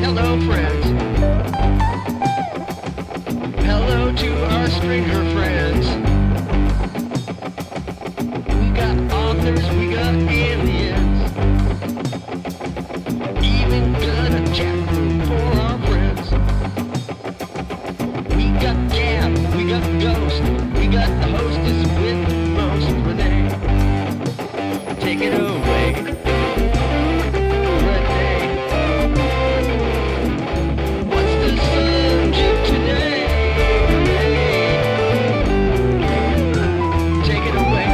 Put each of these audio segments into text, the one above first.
Hello, friends. Hello to our stranger friends. We got authors, we got aliens. Even got a chat room for our friends. We got Gab, we got Ghost, we got the hostess with the most, Renee. Take it away, Renee. What's the subject today? Take it away.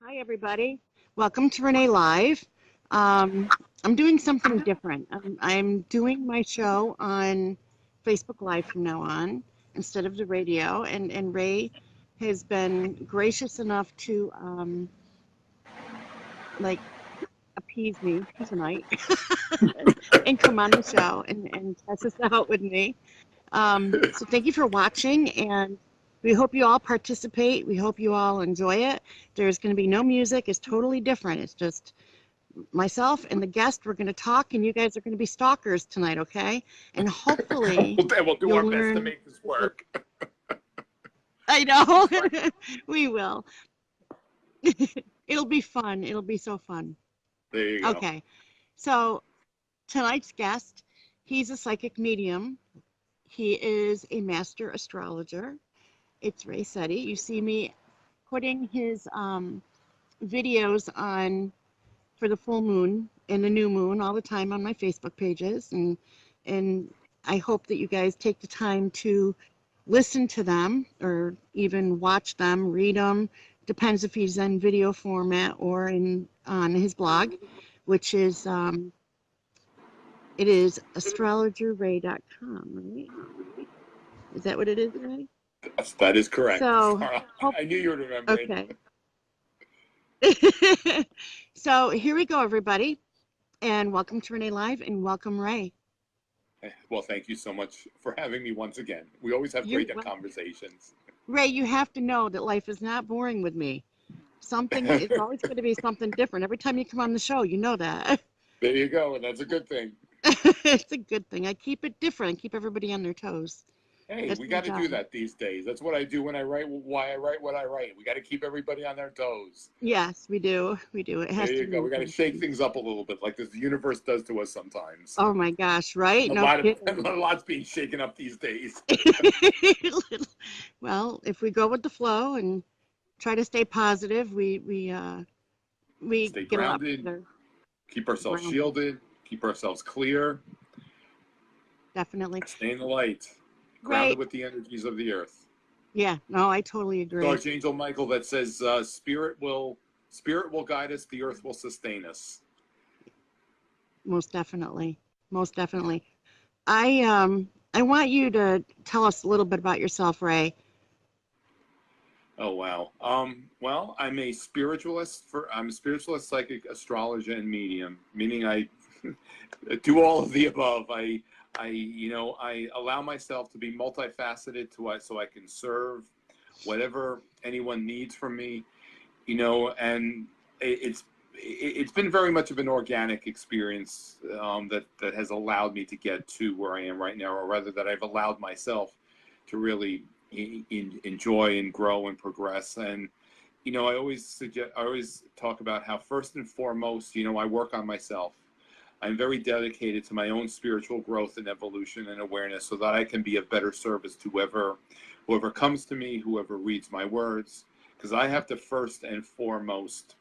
Hi, everybody. Welcome to Renee Live. I'm doing something different. I'm doing my show on Facebook Live from now on instead of the radio. And Ray has been gracious enough to appease me tonight and come on the show and test this out with me. So thank you for watching, and we hope you all participate. We hope you all enjoy it. There's going to be no music. It's totally different. It's just myself and the guest. We're going to talk, and you guys are going to be stalkers tonight, okay? And hopefully we'll do you'll our best to learn. make this work. I know. We will. It'll be fun. It'll be so fun. There you go. Okay. So tonight's guest, he's a psychic medium. He is a master astrologer. It's Ray Sette. You see me putting his videos on for the full moon and the new moon all the time on my Facebook pages, and I hope that you guys take the time to listen to them or even watch them, read them. Depends if he's in video format or on his blog, which is it is astrologerray.com, right? Is that what it is, Ray? That is correct. So, I knew you would remember okay. So here we go, everybody, and welcome to Renee Live, and welcome, Ray. Well, thank you so much for having me once again. We always have great conversations. Ray, you have to know that life is not boring with me. It's always going to be something different. Every time you come on the show, you know that. There you go, and that's a good thing. It's a good thing. I keep it different. I keep everybody on their toes. Hey, we got to do that these days. That's what I do when I write, why I write what I write. We got to keep everybody on their toes. Yes, we do. We do. It has to be. There you go. We got to shake things up a little bit like the universe does to us sometimes. Oh, my gosh, right? A lot's being shaken up these days. Well, if we go with the flow and try to stay positive, we stay get grounded, keep ourselves shielded, keep ourselves clear. Definitely. Stay in the light. Grounded with the energies of the earth. Yeah, no, I totally agree. Archangel Michael that says, "Spirit will guide us. The earth will sustain us." Most definitely, most definitely. I want you to tell us a little bit about yourself, Ray. Oh wow. Well, I'm a spiritualist. I'm a spiritualist, psychic, astrologer, and medium. Meaning, I do all of the above. I allow myself to be multifaceted so I can serve whatever anyone needs from me, and it's been very much of an organic experience that has allowed me to get to where I am right now, or rather that I've allowed myself to really enjoy and grow and progress. And, I always talk about how first and foremost, I work on myself. I'm very dedicated to my own spiritual growth and evolution and awareness so that I can be of better service to whoever comes to me, whoever reads my words, because I have to first and foremost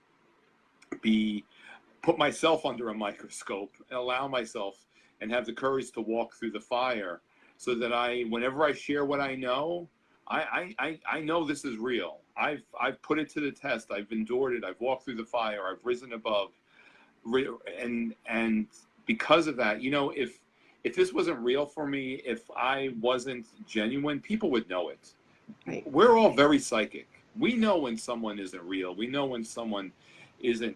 put myself under a microscope and allow myself and have the courage to walk through the fire so that whenever I share what I know, I know this is real. I've put it to the test. I've endured it. I've walked through the fire. I've risen above. And because of that, if this wasn't real for me, if I wasn't genuine, people would know it. Right. We're all very psychic. We know when someone isn't real. We know when someone isn't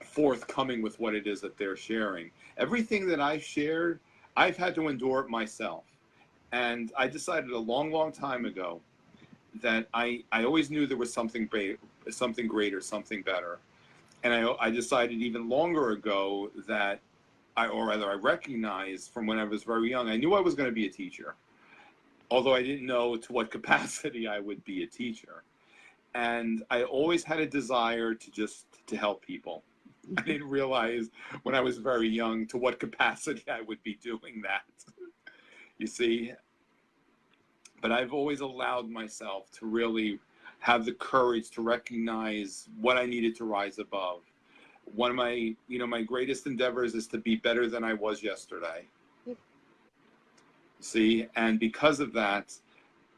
forthcoming with what it is that they're sharing. Everything that I shared, I've had to endure it myself. And I decided a long, long time ago that I always knew there was something greater, something better. And I decided even longer ago that or rather I recognized from when I was very young, I knew I was going to be a teacher, although I didn't know to what capacity I would be a teacher. And I always had a desire to help people. I didn't realize when I was very young to what capacity I would be doing that. You see, but I've always allowed myself to really have the courage to recognize what I needed to rise above. One of my, my greatest endeavors is to be better than I was yesterday. See, and because of that,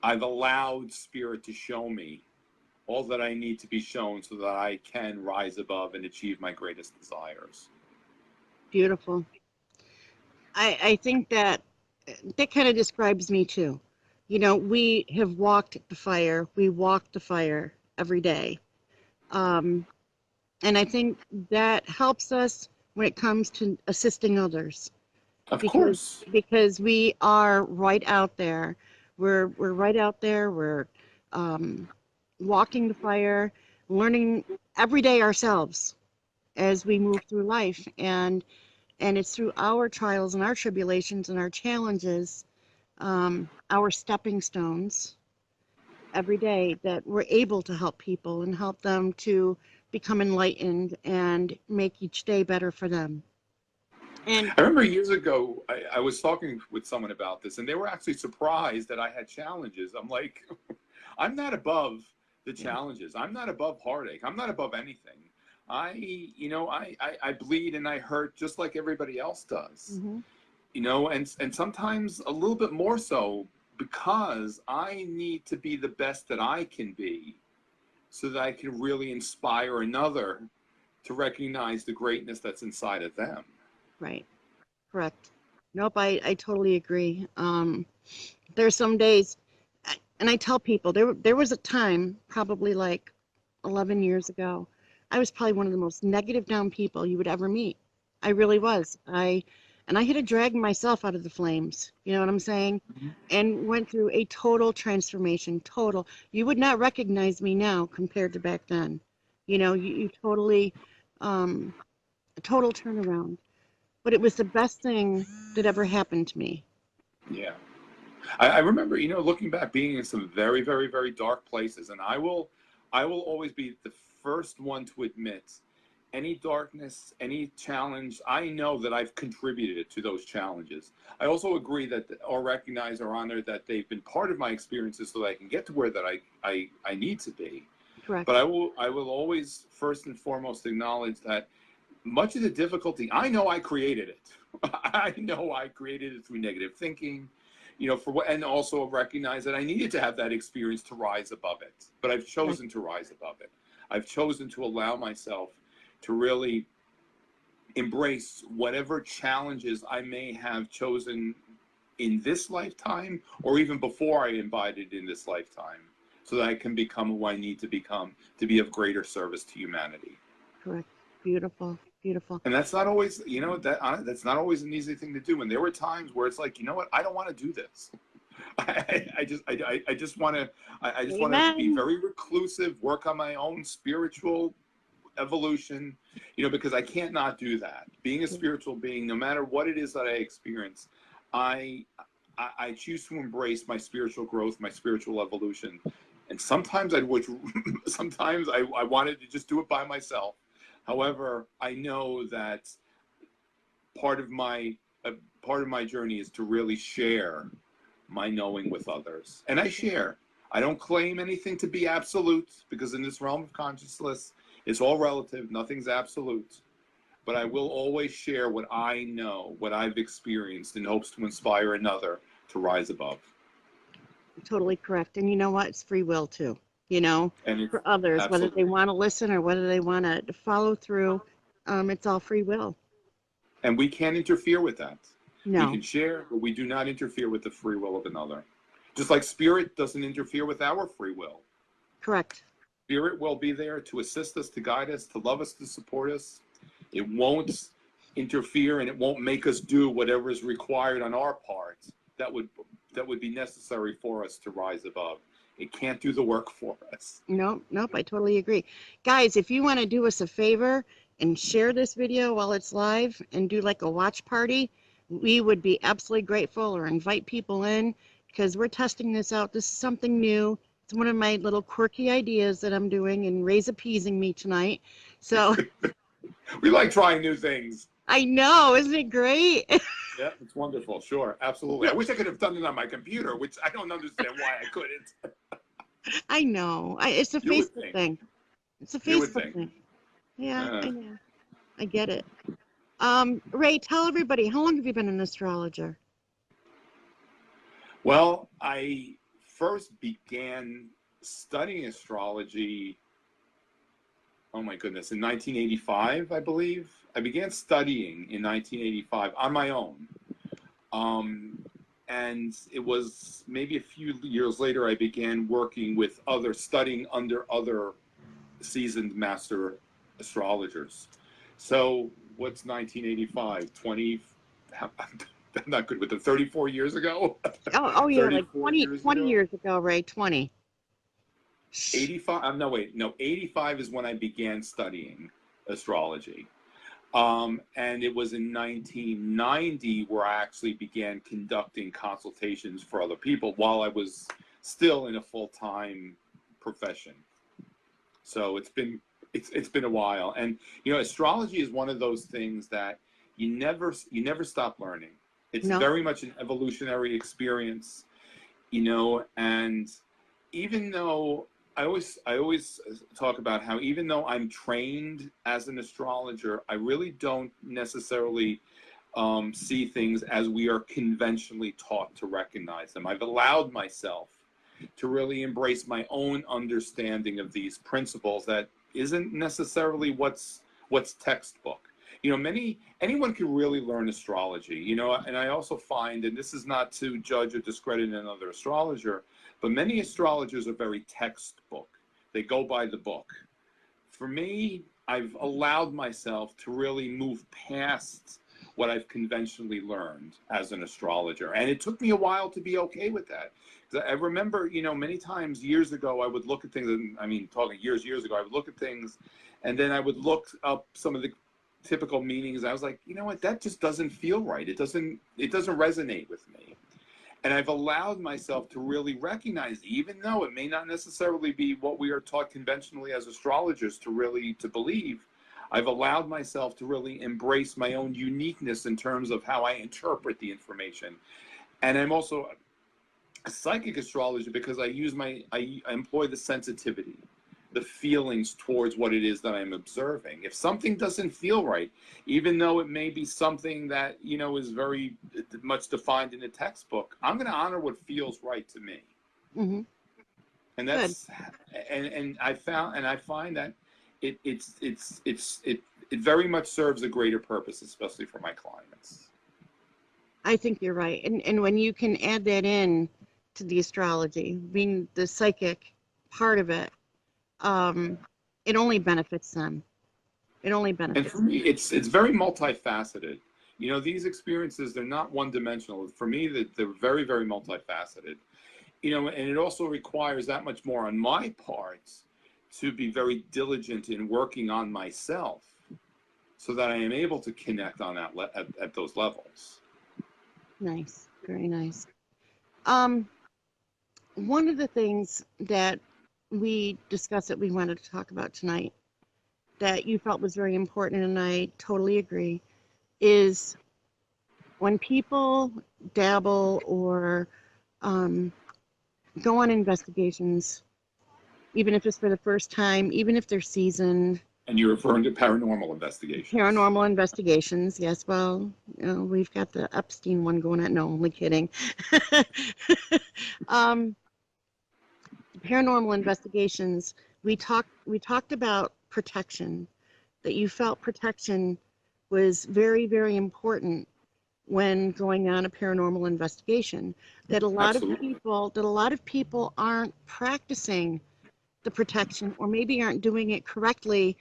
I've allowed Spirit to show me all that I need to be shown so that I can rise above and achieve my greatest desires. Beautiful. I think that kind of describes me too. We have walked the fire. We walk the fire every day. And I think that helps us when it comes to assisting others. Of course. Because we are right out there. We're right out there. We're walking the fire, learning every day ourselves as we move through life. And it's through our trials and our tribulations and our challenges, our stepping stones every day, that we're able to help people and help them to become enlightened and make each day better for them. And I remember years ago, I was talking with someone about this, and they were actually surprised that I had challenges. I'm like, I'm not above the challenges. I'm not above heartache. I'm not above anything. I bleed and I hurt just like everybody else does. mm-hmm. And sometimes a little bit more so, because I need to be the best that I can be so that I can really inspire another to recognize the greatness that's inside of them. Right. Correct. Nope, I totally agree. There's some days, and I tell people, there was a time, probably like 11 years ago, I was probably one of the most negative down people you would ever meet. I really was. And I had to drag myself out of the flames. You know what I'm saying? And went through a total transformation. Total. You would not recognize me now compared to back then. You totally, a total turnaround. But it was the best thing that ever happened to me. Yeah. I remember, looking back, being in some very, very, very dark places, and I will always be the first one to admit any darkness, any challenge, I know that I've contributed to those challenges. I also agree that, or recognize or honor that they've been part of my experiences so that I can get to where that I need to be. Correct. But I will always first and foremost acknowledge that much of the difficulty, I know I created it. I know I created it through negative thinking, and also recognize that I needed to have that experience to rise above it. But I've chosen to rise above it. I've chosen to allow myself to really embrace whatever challenges I may have chosen in this lifetime, or even before I embodied in this lifetime, so that I can become who I need to become to be of greater service to humanity. Correct. Beautiful. Beautiful. And that's not always, that's not always an easy thing to do. And there were times where it's like, I don't want to do this. I just want to be very reclusive, work on my own spiritual evolution, because I can't not do that. Being a spiritual being, no matter what it is that I experience, I choose to embrace my spiritual growth, my spiritual evolution. And sometimes sometimes I wanted to just do it by myself. However, I know that part of my journey is to really share my knowing with others. And I share. I don't claim anything to be absolute, because in this realm of consciousness, it's all relative. Nothing's absolute. But I will always share what I know, what I've experienced, in hopes to inspire another to rise above. Totally correct. And you know what? It's free will too. For others, absolutely. whether they want to listen or whether they want to follow through, it's all free will. And we can't interfere with that. No. We can share, but we do not interfere with the free will of another. Just like Spirit doesn't interfere with our free will. Correct. Spirit will be there to assist us, to guide us, to love us, to support us. It won't interfere, and it won't make us do whatever is required on our part that would be necessary for us to rise above. It can't do the work for us. Nope. I totally agree. Guys, if you want to do us a favor and share this video while it's live and do like a watch party, we would be absolutely grateful, or invite people in, because we're testing this out. This is something new. It's one of my little quirky ideas that I'm doing, and Ray's appeasing me tonight. So We like trying new things. I know, isn't it great? Yeah, it's wonderful. Sure, absolutely. I wish I could have done it on my computer, which I don't understand why I couldn't. I know. It's a You would Facebook think. thing. It's a You would Facebook think. thing. Yeah, Yeah. I know. I get it. Ray, tell everybody, how long have you been an astrologer? Well, I first began studying astrology, oh my goodness, in 1985, I believe. I began studying in 1985 on my own. And it was maybe a few years later I began working with studying under other seasoned master astrologers. So what's 1985? 20, I'm not good with them, 34 years ago? Oh yeah, like 34 20 years 20 ago? years ago, Ray, 20. 85, no, wait, no, 85 is when I began studying astrology. And it was in 1990 where I actually began conducting consultations for other people while I was still in a full-time profession. So it's been a while. And astrology is one of those things that you never stop learning. It's No. very much an evolutionary experience, and even though I always talk about how even though I'm trained as an astrologer, I really don't necessarily see things as we are conventionally taught to recognize them. I've allowed myself to really embrace my own understanding of these principles that isn't necessarily what's textbook. Anyone can really learn astrology, and I also find, and this is not to judge or discredit another astrologer, but many astrologers are very textbook. They go by the book. For me, I've allowed myself to really move past what I've conventionally learned as an astrologer. And it took me a while to be okay with that. Because I remember, many times years ago, I would look at things, and I mean, talking years ago, I would look at things, and then I would look up some of the typical meanings. I was like, you know what, that just doesn't feel right. It doesn't resonate with me. And I've allowed myself to really recognize, even though it may not necessarily be what we are taught conventionally as astrologers to believe, I've allowed myself to really embrace my own uniqueness in terms of how I interpret the information. And I'm also a psychic astrologer because I employ the sensitivity, the feelings towards what it is that I'm observing. If something doesn't feel right, even though it may be something that, is very much defined in the textbook, I'm going to honor what feels right to me. Mm-hmm. And that's, and I find that it very much serves a greater purpose, especially for my clients. I think you're right. And when you can add that in to the astrology, being the psychic part of it, it only benefits them. It only benefits. And for me, it's very multifaceted. These experiences, they're not one-dimensional. For me, they're very, very multifaceted. And it also requires that much more on my part to be very diligent in working on myself so that I am able to connect on that at those levels. Nice. Very nice. One of the things that we discussed that we wanted to talk about tonight that you felt was very important, and I totally agree, is when people dabble or go on investigations, even if it's for the first time, even if they're seasoned. And you're referring to paranormal investigations. Paranormal investigations, yes. Well, we've got the Epstein one going on. No, only kidding. Paranormal investigations, we talked about protection, that you felt protection was very, very important when going on a paranormal investigation, that a lot of people aren't practicing the protection, or maybe aren't doing it correctly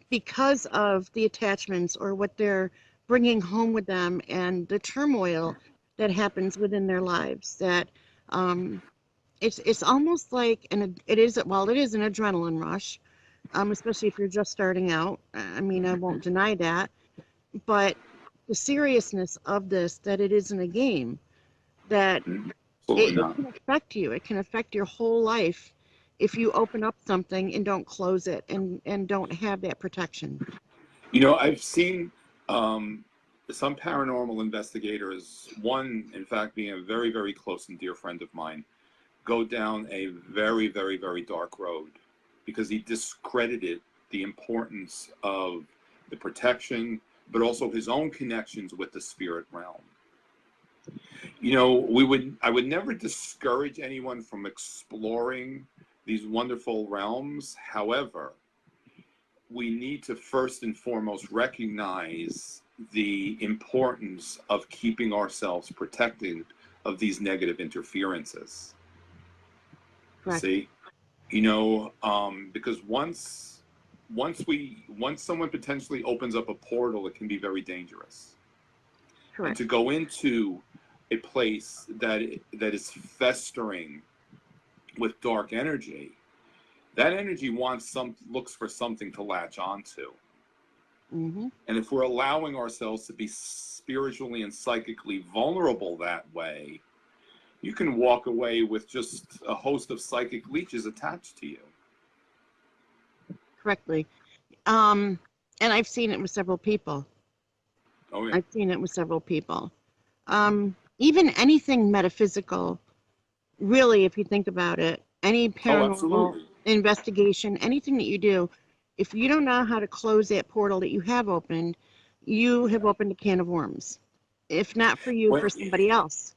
because of the attachments or what they're bringing home with them and the turmoil that happens within their lives. That it's almost like, it is an adrenaline rush, especially if you're just starting out. I mean, I won't deny that, but the seriousness of this, that it isn't a game, that Absolutely it not. can affect you. It can affect your whole life if you open up something and don't close it and don't have that protection. You know, I've seen some paranormal investigators, one, in fact, being a very, very close and dear friend of mine, go down a very, very, very dark road because he discredited the importance of the protection, but also his own connections with the spirit realm. You know, I would never discourage anyone from exploring these wonderful realms. However, we need to first and foremost recognize the importance of keeping ourselves protected of these negative interferences. Correct. See, you know, because once someone potentially opens up a portal, it can be very dangerous. And Correct. to go into a place that is festering with dark energy, that energy looks for something to latch onto. Mm-hmm. And if we're allowing ourselves to be spiritually and psychically vulnerable that way, you can walk away with just a host of psychic leeches attached to you. Correctly. And I've seen it with several people. Oh yeah. I've seen it with several people. Even anything metaphysical, really, if you think about it, any Oh, paranormal absolutely. investigation, anything that you do, if you don't know how to close that portal that you have opened, you have opened a can of worms. If not for you, Well, for somebody else.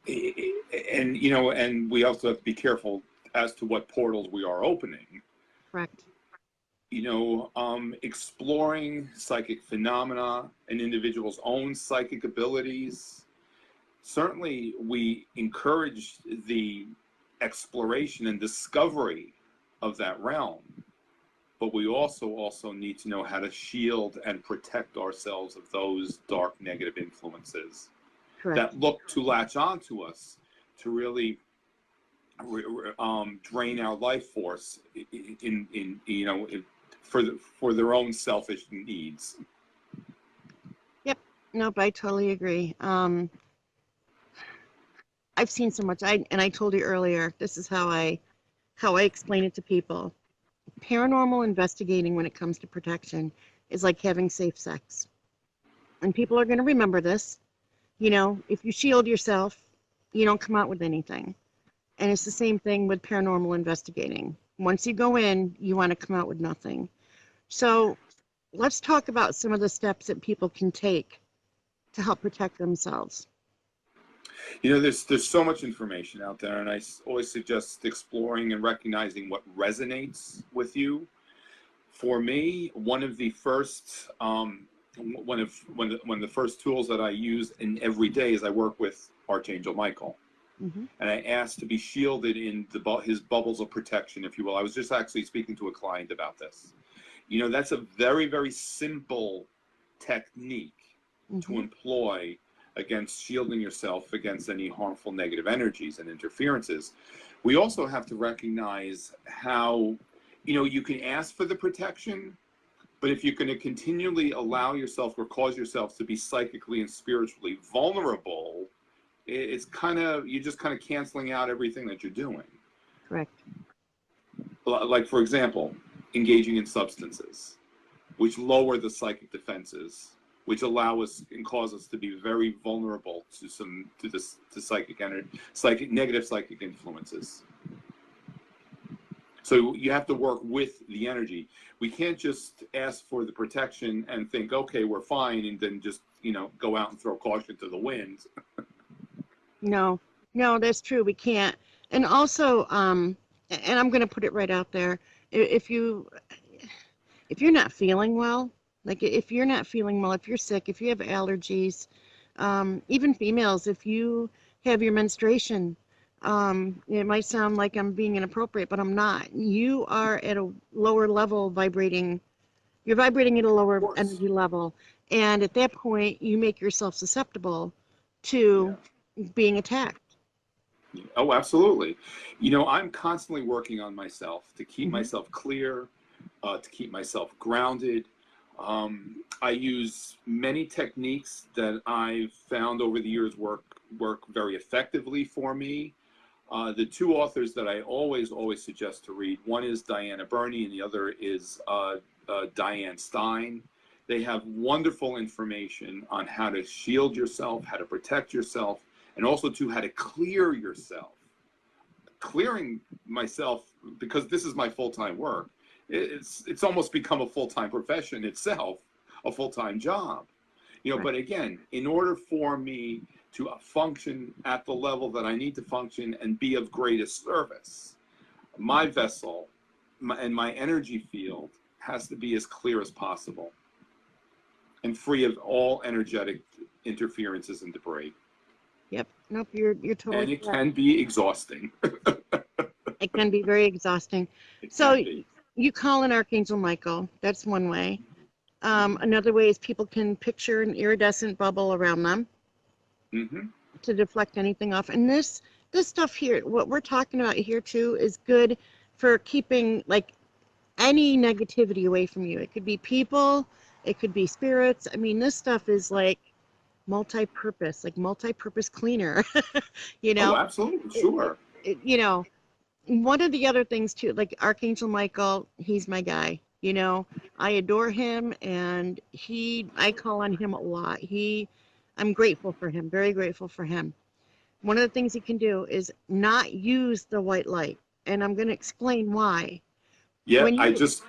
and you know, and we also have to be careful as to what portals we are opening. Correct. You know, exploring psychic phenomena, an individual's own psychic abilities. Certainly, we encourage the exploration and discovery of that realm, but we also need to know how to shield and protect ourselves of those dark negative influences Correct. that look to latch onto us to really drain our life force in you know for their own selfish needs. Yep. Nope, I totally agree. I've seen so much. I told you earlier, this is how I explain it to people. Paranormal investigating when it comes to protection is like having safe sex. And people are going to remember this. You know, if you shield yourself, you don't come out with anything. And it's the same thing with paranormal investigating. Once you go in, you want to come out with nothing. So let's talk about some of the steps that people can take to help protect themselves. You know, there's so much information out there, and I always suggest exploring and recognizing what resonates with you. For me, one of the first one of the first tools that I use in every day is I work with Archangel Michael, Mm-hmm. and I ask to be shielded in his bubbles of protection, if you will. I was just actually speaking to a client about this. You know, that's a very, very simple technique to Mm-hmm. employ against shielding yourself against any harmful negative energies and interferences. We also have to recognize how, you know, you can ask for the protection, but if you're going to continually allow yourself or cause yourself to be psychically and spiritually vulnerable, it's kind of, you're just kind of canceling out everything that you're doing. Correct. Like, for example, engaging in substances, which lower the psychic defenses, which allow us and cause us to be very vulnerable to psychic energy, negative psychic influences. So you have to work with the energy. We can't just ask for the protection and think, okay, we're fine, and then just, you know, go out and throw caution to the wind. No, no, that's true. We can't. And also, and I'm going to put it right out there. If you're not feeling well, like if you're not feeling well, if you're sick, if you have allergies, even females, if you have your menstruation, it might sound like I'm being inappropriate, but I'm not. You are at a lower level vibrating. You're vibrating at a Of lower course. energy level, and at that point, you make yourself susceptible Yeah. to being attacked. Oh, absolutely. You know, I'm constantly working on myself to keep Hmm. myself clear, to keep myself grounded. I use many techniques that I've found over the years work very effectively for me. The two authors that I always suggest to read, one is Diana Burney and the other is Diane Stein. They have wonderful information on how to shield yourself, how to protect yourself, and also to how to clear yourself. Clearing myself, because this is my full-time work, it's almost become a full-time profession itself, a full-time job. You know, Right. but again, in order for me to function at the level that I need to function and be of greatest service, my vessel and my energy field has to be as clear as possible and free of all energetic interferences and debris. Yep. Nope. You're totally And it correct. can be exhausting. It can be very exhausting. It So can be. you call in Archangel Michael. That's one way. Another way is people can picture an iridescent bubble around them Mm-hmm. to deflect anything off. And this stuff here, what we're talking about here too, is good for keeping like any negativity away from you. It could be people, it could be spirits. I mean, this stuff is like multi-purpose, like multi-purpose cleaner. You Oh, know, absolutely, it, sure. you know, one of the other things too, like Archangel Michael, he's my guy. You know, I adore him, and I call on him a lot. I'm grateful for him, very grateful for him. One of the things he can do is not use the white light, and I'm going to explain why. Yeah, When I you, just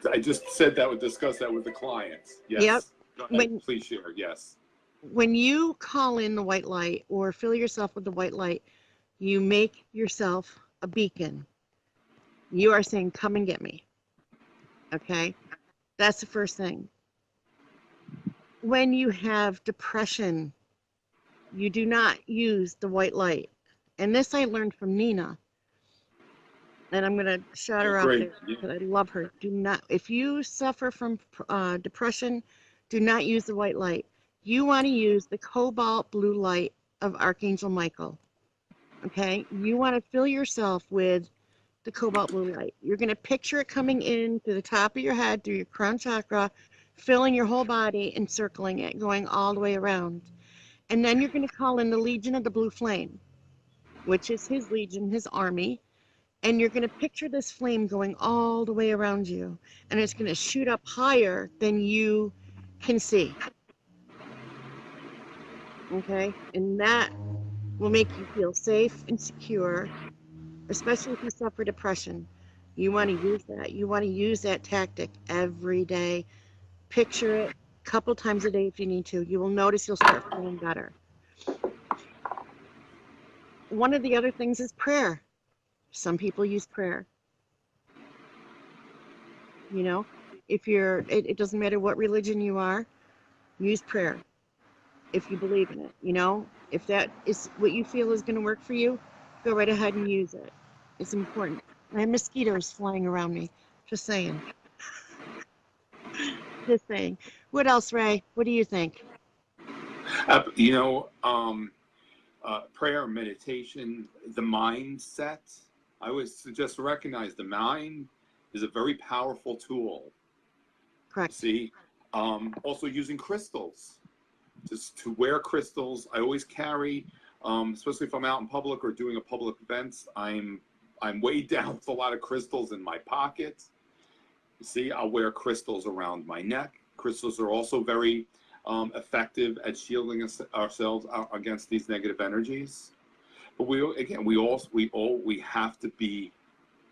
said that, would discuss that with the clients. yep, Yes. Go ahead, when please share. Yes. when you call in the white light or fill yourself with the white light, you make yourself a beacon. You are saying, "Come and get me." Okay, that's the first thing. When you have depression, you do not use the white light. And this I learned from Nina, and I'm going to shout Oh, her out great. there Yeah. because I love her. Do not, if you suffer from depression, do not use the white light. You want to use the cobalt blue light of Archangel Michael. Okay? You want to fill yourself with the cobalt blue light. You're going to picture it coming in through the top of your head, through your crown chakra, filling your whole body, encircling it, going all the way around. And then you're going to call in the Legion of the Blue Flame, which is his legion, his army. And you're going to picture this flame going all the way around you. And it's going to shoot up higher than you can see. Okay? And that will make you feel safe and secure, especially if you suffer depression. You want to use that. You want to use that tactic every day. Picture it a couple times a day if you need to. You will notice you'll start feeling better. One of the other things is prayer. Some people use prayer. You know, if it doesn't matter what religion you are, use prayer if you believe in it. You know, if that is what you feel is going to work for you, go right ahead and use it. It's important. I have mosquitoes flying around me. Just saying. Just saying. What else, Ray? What do you think? You know, prayer, meditation, the mindset. I always suggest to recognize the mind is a very powerful tool. Correct. See, also using crystals. Just to wear crystals. I always carry, especially if I'm out in public or doing a public events. I'm weighed down with a lot of crystals in my pocket. You see, I'll wear crystals around my neck. Crystals are also very effective at shielding ourselves against these negative energies. But we have to be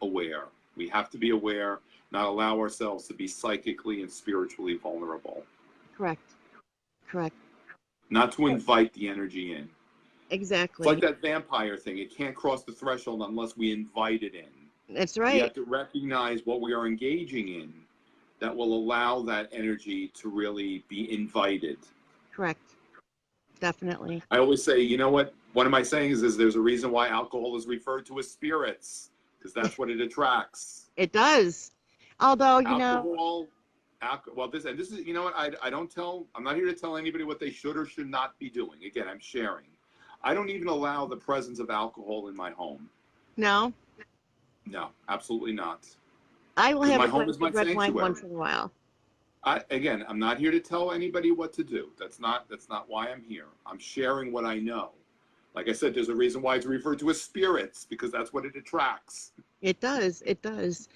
aware. We have to be aware, not allow ourselves to be psychically and spiritually vulnerable. Correct. Correct. Not to invite the energy in. It's like Exactly. that vampire thing. It can't cross the threshold unless we invite it in. That's We right. have to recognize what we are engaging in that will allow that energy to really be invited. Correct. Definitely. I always say, you know what? One of my sayings is there's a reason why alcohol is referred to as spirits, because that's what it attracts. It does. Although, you know, Well, this is, you know what? I'm not here to tell anybody what they should or should not be doing. Again, I'm sharing. I don't even allow the presence of alcohol in my home. no. No, absolutely not. I will because have my a home glass is my of red wine sanctuary. once in a while. Again, I'm not here to tell anybody what to do. That's not why I'm here. I'm sharing what I know. Like I said, there's a reason why it's referred to as spirits, because that's what it attracts. It does. It does.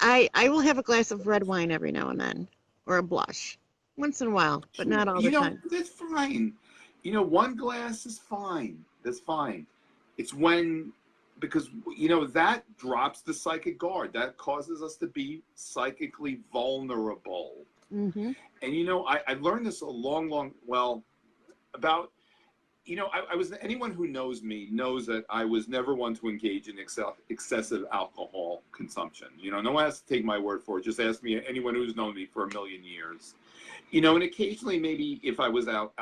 I will have a glass of red wine every now and then, or a blush, once in a while, but not all the time. That's fine. One glass is fine. That's fine. It's because that drops the psychic guard. That causes us to be psychically vulnerable. Mm-hmm. And I learned this about I was, anyone who knows me knows that I was never one to engage in excessive alcohol consumption. No one has to take my word for it. Just ask me anyone who's known me for a million years. And occasionally, maybe if I was out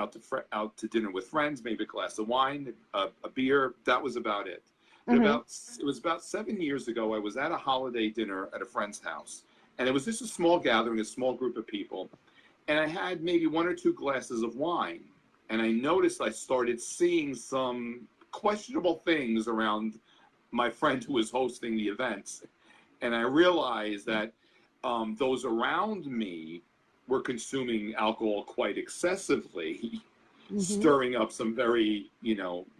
to dinner with friends, maybe a glass of wine, a beer. That was about it. But Mm-hmm. it was about 7 years ago. I was at a holiday dinner at a friend's house, and it was just a small gathering, a small group of people, and I had maybe 1 or 2 glasses of wine, and I noticed I started seeing some questionable things around my friend who was hosting the events, and I realized that those around me were consuming alcohol quite excessively, Mm-hmm. stirring up some very,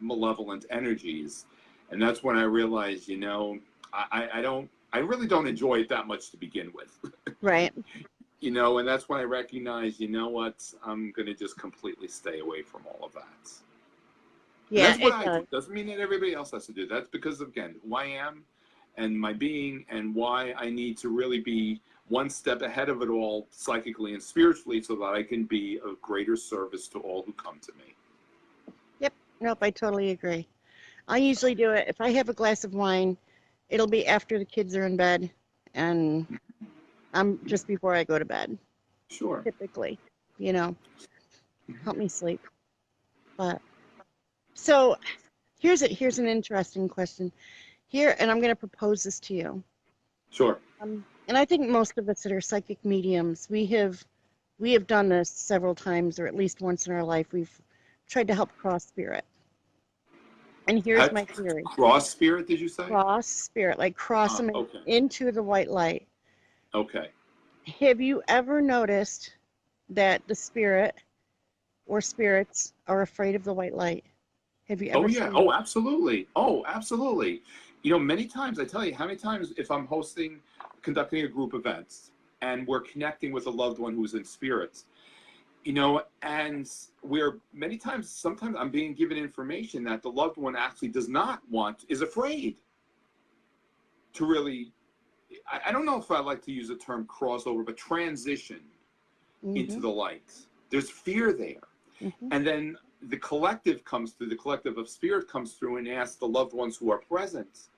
malevolent energies. And that's when I realized, I really don't enjoy it that much to begin with. Right. And that's when I recognized, what, I'm going to just completely stay away from all of that. And Yeah, that's what it I does. do. Doesn't mean that everybody else has to do. That's because, again, who I am and my being, and why I need to really be one step ahead of it all psychically and spiritually, so that I can be of greater service to all who come to me. Yep. Nope, I totally agree. I usually do it. If I have a glass of wine, it'll be after the kids are in bed, and I'm just before I go to bed, Sure. typically, help me sleep. But so here's an interesting question here, and I'm going to propose this to you. Sure. And I think most of us that are psychic mediums, we have done this several times, or at least once in our life. We've tried to help cross spirit. And here's my theory. Cross spirit, did you say? Cross spirit, like cross them Okay. into the white light. Okay. Have you ever noticed that the spirit or spirits are afraid of the white light? Have you ever Oh, yeah. seen Oh, absolutely. Oh, absolutely. Many times, I tell you, how many times if I'm conducting a group events, and we're connecting with a loved one who's in spirits, and sometimes I'm being given information that the loved one actually is afraid to really, I don't know if I like to use the term crossover, but transition into the light. There's fear there. Mm-hmm. And then the collective of spirit comes through and asks the loved ones who are present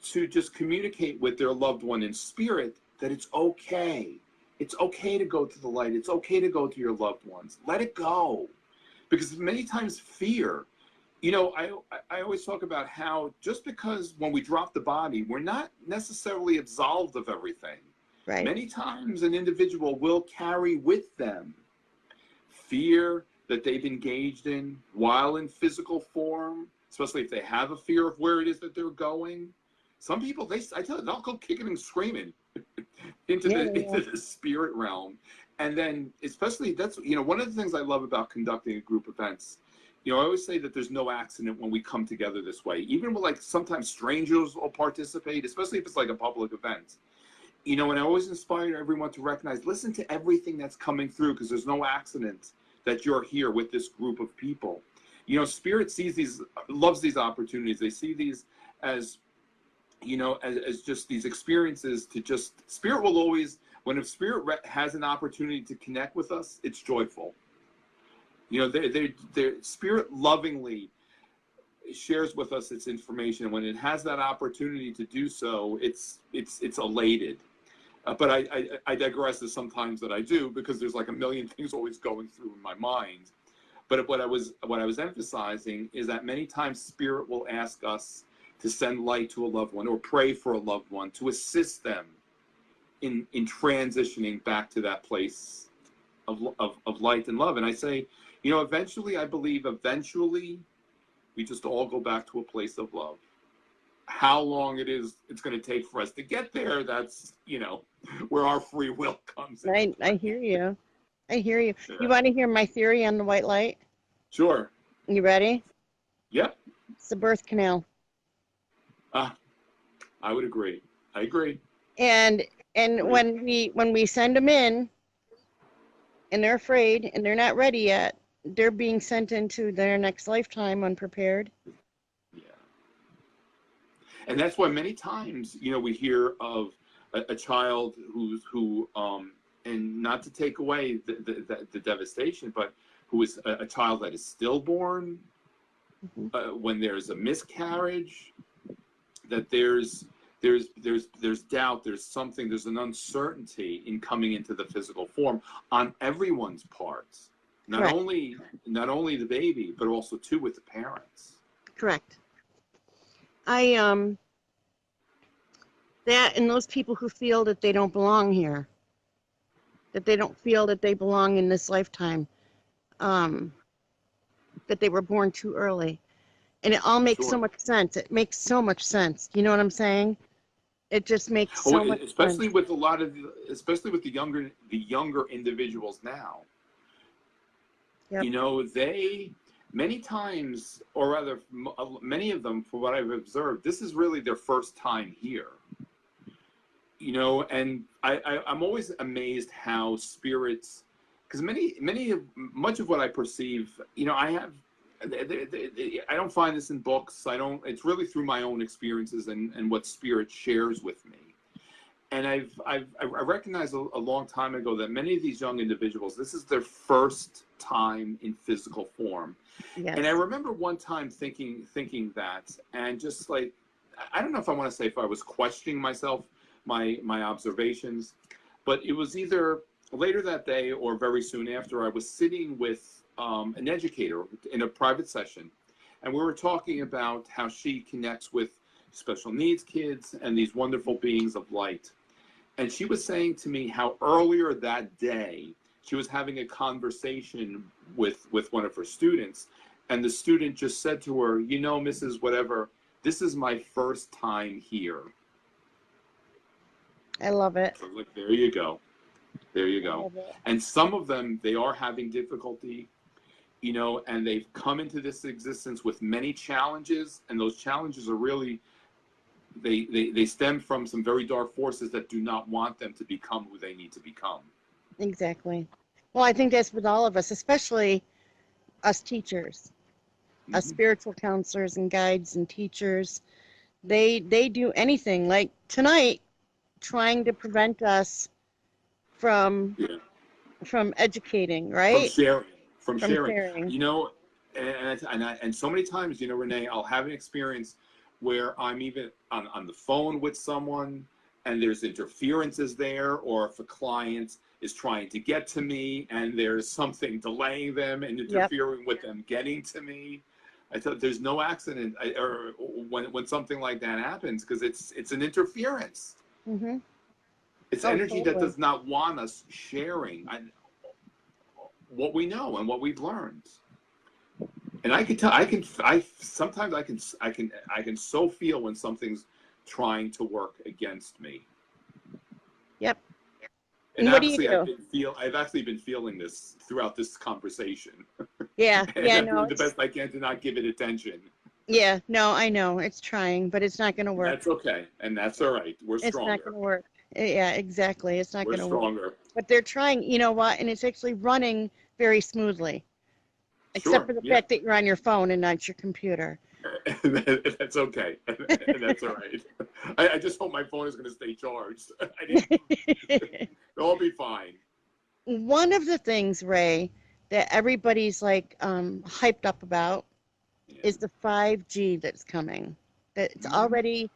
to just communicate with their loved one in spirit that it's okay. It's okay to go to the light. It's okay to go to your loved ones. Let it go. Because many times fear, I always talk about how just because when we drop the body, we're not necessarily absolved of everything. Right. Many times an individual will carry with them fear that they've engaged in while in physical form, especially if they have a fear of where it is that they're going. Some people, I tell you, they'll go kicking and screaming into the spirit realm. And then, especially, that's, one of the things I love about conducting a group events, I always say that there's no accident when we come together this way. Even with, sometimes strangers will participate, especially if it's like a public event. And I always inspire everyone to recognize, listen to everything that's coming through, because there's no accident that you're here with this group of people. Spirit loves these opportunities. They see these as, as just these experiences Spirit will always, when a spirit has an opportunity to connect with us, it's joyful. Their spirit lovingly shares with us its information. When it has that opportunity to do so, it's elated. But I digress, as sometimes that I do, because there's like a million things always going through in my mind. But what I was emphasizing is that many times spirit will ask us to send light to a loved one or pray for a loved one to assist them in transitioning back to that place of light and love. And I say, I believe eventually we just all go back to a place of love. how long it's going to take for us to get there, that's, where our free will comes in. I hear you. I hear you. Yeah. You want to hear my theory on the white light? Sure. You ready? Yep. It's the birth canal. I would agree. I agree. And when we send them in, and they're afraid and they're not ready yet, they're being sent into their next lifetime unprepared. Yeah. And that's why many times, we hear of a child who and not to take away the devastation, but who is a child that is stillborn, when there's a miscarriage, that there's doubt, there's an uncertainty in coming into the physical form on everyone's parts, not only the baby, but also too with the parents. Correct. That and those people who feel that they don't belong here, that they don't feel that they belong in this lifetime, that they were born too early. And it all makes so much sense. It makes so much sense. You know what I'm saying? It just makes so much especially sense. with especially with the younger individuals now. Yep. They many times, or rather many of them, for what I've observed, this is really their first time here. And I'm always amazed how spirits, because much of what I perceive, I don't find this in books. It's really through my own experiences and what spirit shares with me. And I recognized a long time ago that many of these young individuals, this is their first time in physical form. Yes. And I remember one time thinking that, and just like, I don't know if I want to say if I was questioning myself, my observations, but it was either later that day or very soon after. I was sitting with an educator in a private session, and we were talking about how she connects with special needs kids and these wonderful beings of light. And she was saying to me how earlier that day she was having a conversation with one of her students, and the student just said to her, Mrs. Whatever, this is my first time here. I love it. So like, there you go. And some of them, they are having difficulty, and they've come into this existence with many challenges, and those challenges are really, they stem from some very dark forces that do not want them to become who they need to become. Exactly. Well, I think that's with all of us, especially us teachers, us spiritual counselors and guides and teachers. They do anything, like tonight, trying to prevent us from educating, right? From sharing. And so many times, Renee, I'll have an experience where I'm even on the phone with someone and there's interferences there, or if a client is trying to get to me and there's something delaying them and interfering with them getting to me. I thought there's no accident or when something like that happens, because it's an interference. Mm-hmm. It's energy that does not want us sharing what we know and what we've learned. And I can tell, sometimes I can so feel when something's trying to work against me. Yep. And obviously, I've actually been feeling this throughout this conversation. Yeah, and I'm doing the best I can to not give it attention. Yeah, no, I know it's trying, but it's not going to work. That's okay, and that's all right. We're stronger. It's not going to work. Yeah, exactly. It's not going to work. We're stronger. But they're trying. You know what? And it's actually running very smoothly, except for the fact that you're on your phone and not your computer. That's okay. That's all right. I just hope my phone is going to stay charged. It'll be fine. One of the things, Ray, that everybody's like hyped up about is the 5G that's coming. That's already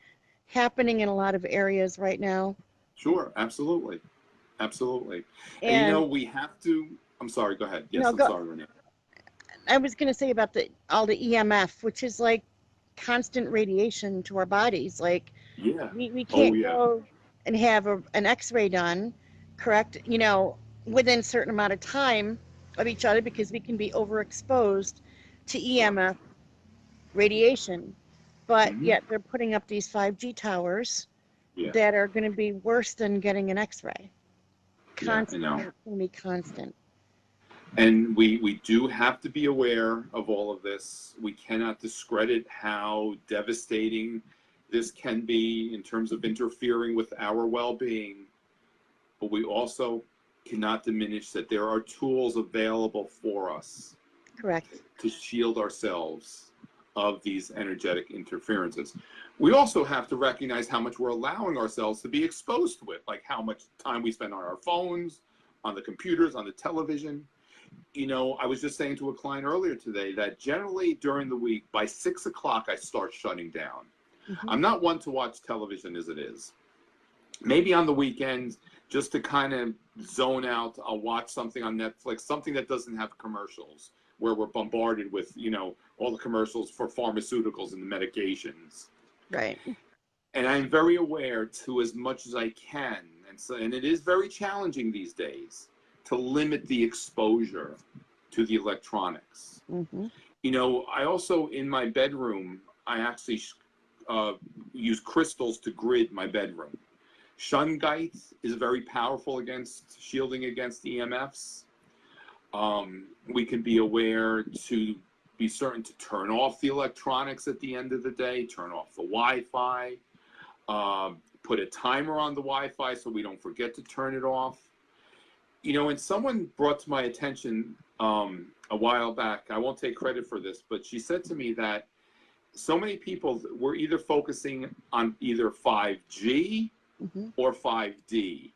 happening in a lot of areas right now. Sure, absolutely. And we have to. I'm sorry. Go ahead. Yes, sorry, Renee. I was going to say about all the EMF, which is like constant radiation to our bodies. Like, we can't go and have an X-ray done, correct? Within a certain amount of time of each other, because we can be overexposed to EMF radiation. but Mhm. yet they're putting up these 5G towers Yeah, that are going to be worse than getting an X-ray. yeah, I Constant. know. It's going to be constant. And we do have to be aware of all of this. We cannot discredit how devastating this can be in terms of interfering with our well-being, but we also cannot diminish that there are tools available for us Correct. to shield ourselves of these energetic interferences. We also have to recognize how much we're allowing ourselves to be exposed to it, like how much time we spend on our phones, on the computers, on the television. You know, I was just saying to a client earlier today that generally during the week, by 6 o'clock, I start shutting down. Mm-hmm. I'm not one to watch television as it is. Maybe on the weekends, just to kind of zone out, I'll watch something on Netflix, something that doesn't have commercials, where we're bombarded with, you know, all the commercials for pharmaceuticals and the medications. Right. And I'm very aware to as much as I can, and it is very challenging these days to limit the exposure to the electronics. Mm-hmm. You know, I also, in my bedroom, I actually use crystals to grid my bedroom. Shungite is very powerful against shielding against EMFs. We can be aware to be certain to turn off the electronics at the end of the day, turn off the Wi-Fi, put a timer on the Wi-Fi so we don't forget to turn it off. You know, and someone brought to my attention a while back, I won't take credit for this, but she said to me that so many people were either focusing on either 5G Mm-hmm. or 5D.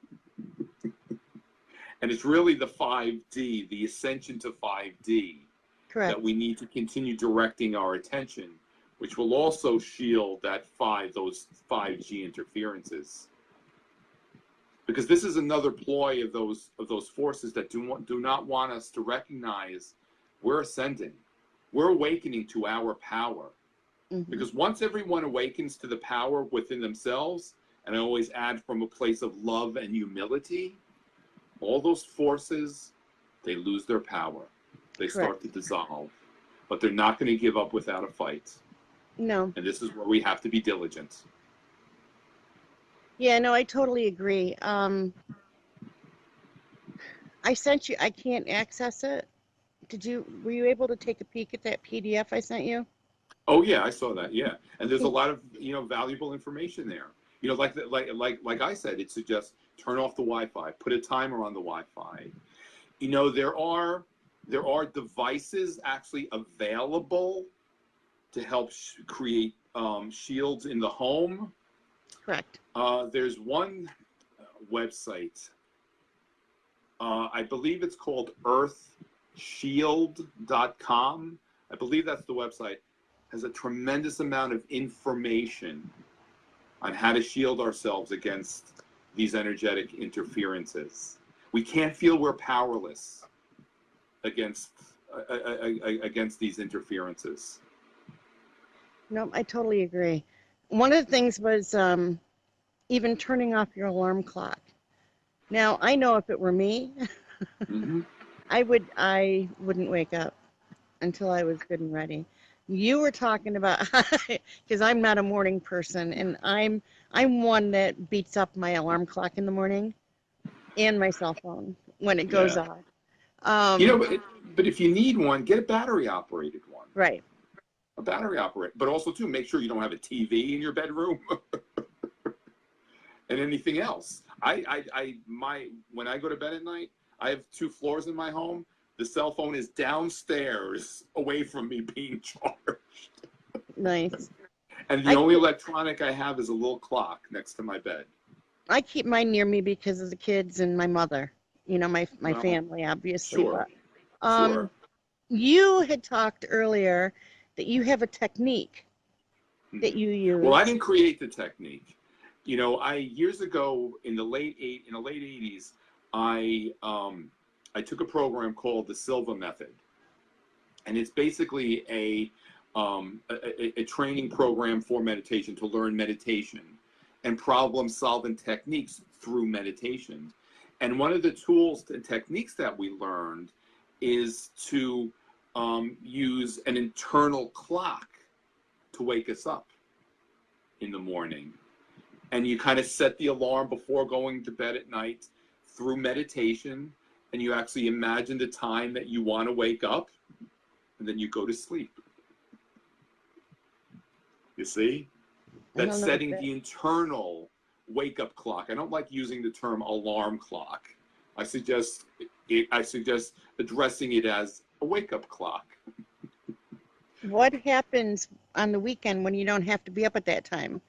And it's really the 5D, the ascension to 5D, Correct. that we need to continue directing our attention, which will also shield those 5G interferences. Because this is another ploy of those forces that do not want us to recognize we're ascending. We're awakening to our power. Mm-hmm. Because once everyone awakens to the power within themselves, and I always add from a place of love and humility, all those forces, they lose their power. They start Correct. to dissolve. But they're not going to give up without a fight. No. And this is where we have to be diligent. Yeah, no, I totally agree. I sent you, I can't access it. Were you able to take a peek at that PDF I sent you? Oh yeah, I saw that. Yeah, and there's a lot of valuable information there. You know, like I said, it suggests turn off the Wi-Fi, put a timer on the Wi-Fi. You know, there are devices actually available to help create shields in the home. Correct. There's one website. I believe it's called earthshield.com. I believe that's the website. Has a tremendous amount of information on how to shield ourselves against these energetic interferences. We can't feel we're powerless against these interferences. No, I totally agree. One of the things was even turning off your alarm clock. Now, I know if it were me, Mm-hmm. I wouldn't wake up until I was good and ready. You were talking about because I'm not a morning person, and I'm one that beats up my alarm clock in the morning and my cell phone when it goes Yeah. off. You know, but if you need one, get a battery operated one. Right. A battery operated, but also too, make sure you don't have a TV in your bedroom and anything else. When I go to bed at night, I have 2 floors in my home. The cell phone is downstairs away from me being charged. Nice. And the only electronic I have is a little clock next to my bed. I keep mine near me because of the kids and my mother, my Well, family, obviously. Sure, But sure. you had talked earlier that you have a technique that you use. Well, I didn't create the technique. You know, years ago in the late 80s, I took a program called the Silva Method, and it's basically a training program for meditation, to learn meditation and problem-solving techniques through meditation. And one of the tools and techniques that we learned is to use an internal clock to wake us up. in the morning, and you kind of set the alarm before going to bed at night through meditation, and you actually imagine the time that you want to wake up, and then you go to sleep. You see? I That's don't know setting what that, the internal wake-up clock. I don't like using the term alarm clock. I suggest addressing it as a wake-up clock. what happens on the weekend when you don't have to be up at that time?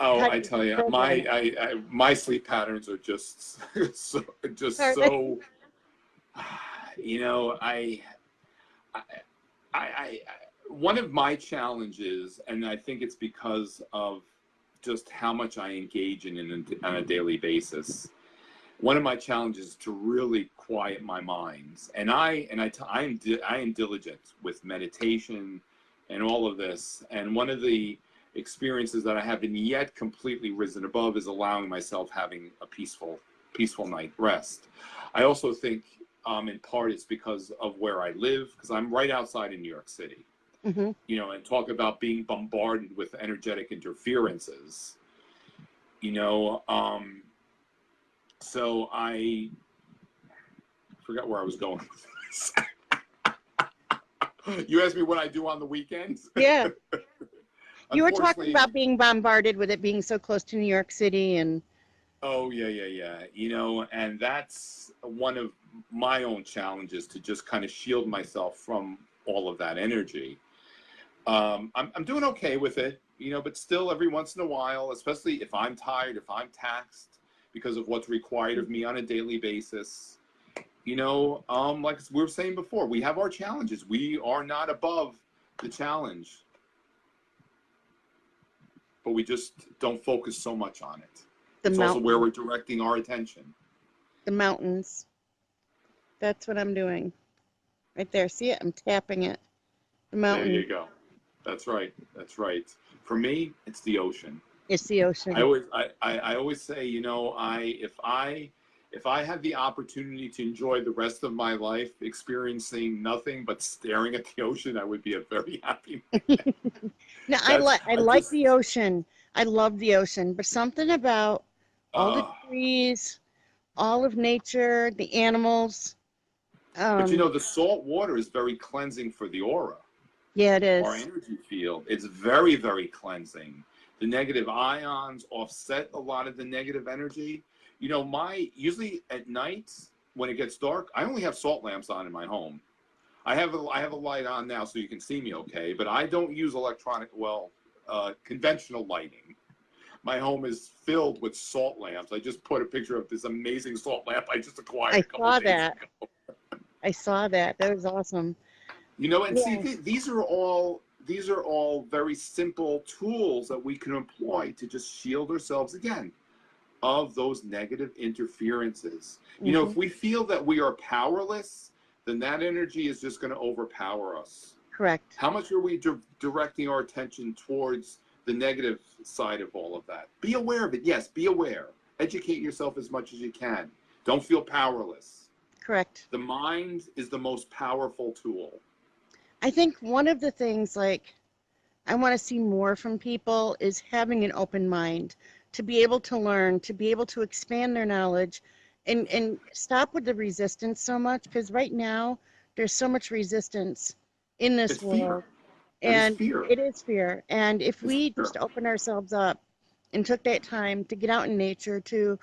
Oh, How do I you tell you, program it? my sleep patterns are just Are they? so. You know, I, I one of my challenges, and I think it's because of just how much I engage in on a daily basis. One of my challenges is to really quiet my mind, and I am diligent with meditation and all of this. And one of the experiences that I haven't yet completely risen above is allowing myself having a peaceful night rest. I also think in part it's because of where I live, because I'm right outside in New York City. Mm-hmm. You know, and talk about being bombarded with energetic interferences. You know, so I forgot where I was going with this. You asked me what I do on the weekends? Yeah. You were talking Unfortunately, about being bombarded with it being so close to New York City and oh yeah. You know, and that's one of my own challenges, to just kind of shield myself from all of that energy. I'm doing okay with it, you know, but still every once in a while, especially if I'm tired, if I'm taxed because of what's required of me on a daily basis, you know, like we were saying before, we have our challenges. We are not above the challenge, but we just don't focus so much on it. the It's also where mountain, we're directing our attention. the mountains. That's what I'm doing. Right there. See it? I'm tapping it. The There mountain you go. That's right. That's right. For me, it's the ocean. is the ocean. I always say, you know, if I had the opportunity to enjoy the rest of my life experiencing nothing but staring at the ocean, I would be a very happy man. No, That's I I like just the ocean. I love the ocean, but something about all the uh trees, all of nature, the animals. but you Um, know, the salt water is very cleansing for the aura, yeah, it our is. energy field. It's very, very cleansing. The negative ions offset a lot of the negative energy. You know, my usually at night when it gets dark, I only have salt lamps on in my home. I have a light on now so you can see me okay, but I don't use conventional lighting. My home is filled with salt lamps. I just put a picture of this amazing salt lamp I just acquired I a couple saw of days that. ago. I saw that. That was awesome. You know, and see, Yeah, these are all very simple tools that we can employ to just shield ourselves again of those negative interferences. You know, hmm, if we feel that we are powerless, then that energy is just going to overpower us. correct. How much are we directing our attention towards the negative side of all of that? Be aware of it. Yes, be aware. Educate yourself as much as you can. Don't feel powerless. Correct. The mind is the most powerful tool. I think one of the things like I want to see more from people is having an open mind to be able to learn, to be able to expand their knowledge and stop with the resistance so much because right now there's so much resistance in this It's fear. world It is and fear. it is fear. And if It's we fear. just open ourselves up and took that time to get out in nature to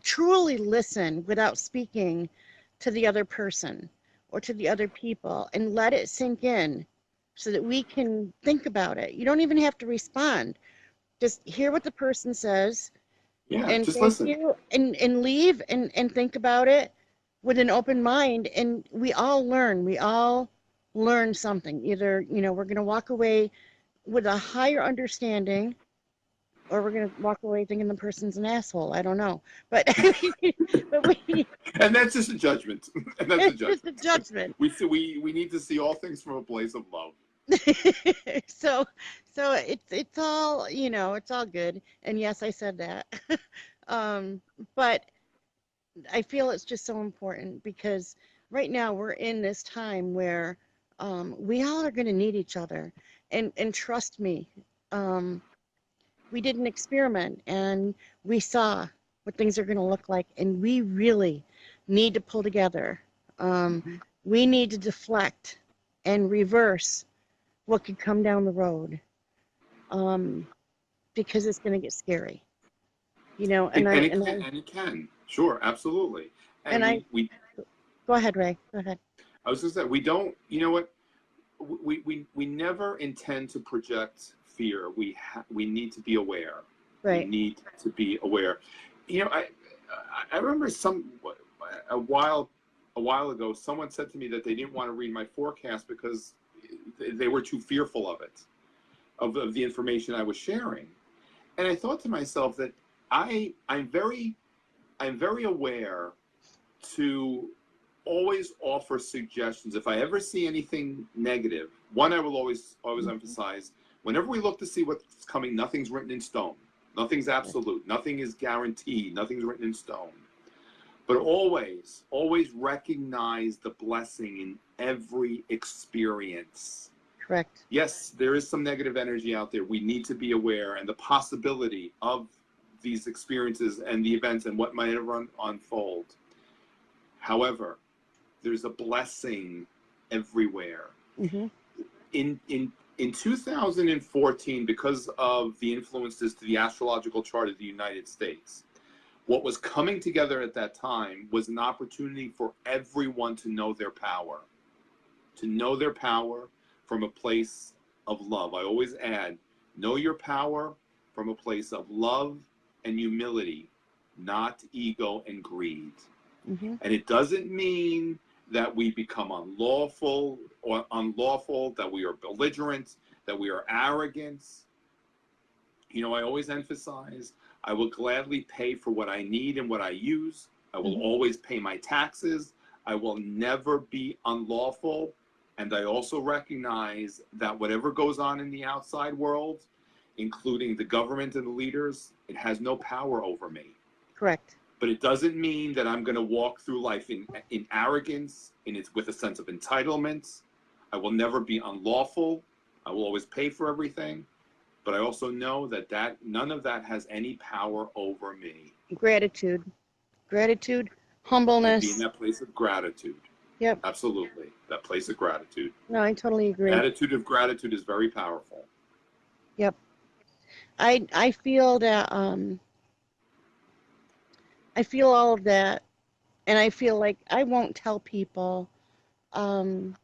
truly listen without speaking to the other person or to the other people and let it sink in so that we can think about it. You don't even have to respond. Just hear what the person says Yeah, and just thank listen. you and leave and think about it with an open mind. And we all learn. We all learn something. Either, we're going to walk away with a higher understanding or we're going to walk away thinking the person's an asshole. I don't know. But but And that's just a judgment. And that's a it's just a judgment. judgment. We need to see all things from a place of love. so so it's all it's all good, and yes, I said that. But I feel it's just so important because right now we're in this time where we all are going to need each other, and trust me, um, we did an experiment and we saw what things are going to look like, and we really need to pull together. Um, Mhm. we need to deflect and reverse what could come down the road, um, because it's going to get scary, you know. And, and it can, and it can. Sure, absolutely. And And I we go ahead, Ray. Go ahead. I was just saying, we don't, you know what, we never intend to project fear. We need to be aware. We Right. need to be aware. You know, I remember a while ago, someone said to me that they didn't want to read my forecast because they were too fearful of it, of the information I was sharing. And I thought to myself that I'm very aware to always offer suggestions. If I ever see anything negative, one, I will always emphasize, whenever we look to see what's coming, nothing's written in stone. Nothing's absolute. Nothing is guaranteed. Nothing's written in stone. But always recognize the blessing in every experience. Correct. Yes, there is some negative energy out there. We need to be aware, and the possibility of these experiences and the events and what might ever unfold. However, there's a blessing everywhere. Mm-hmm. In 2014, because of the influences to the astrological chart of the United States, what was coming together at that time was an opportunity for everyone to know their power, from a place of love. I always add, know your power from a place of love and humility, not ego and greed. Mm-hmm. And it doesn't mean that we become unlawful, that we are belligerent, that we are arrogant. You know, I always emphasize, I will gladly pay for what I need and what I use. I will always pay my taxes. I will never be unlawful. And I also recognize that whatever goes on in the outside world, including the government and the leaders, it has no power over me. Correct. But it doesn't mean that I'm going to walk through life in arrogance, with a sense of entitlement. I will never be unlawful. I will always pay for everything. But I also know that none of that has any power over me. Gratitude, And be in humbleness. that place of gratitude. Yep. Absolutely. That place of gratitude. No, I totally agree. Attitude of gratitude is very powerful. Yep. I feel that I feel all of that, and I feel like I won't tell people, I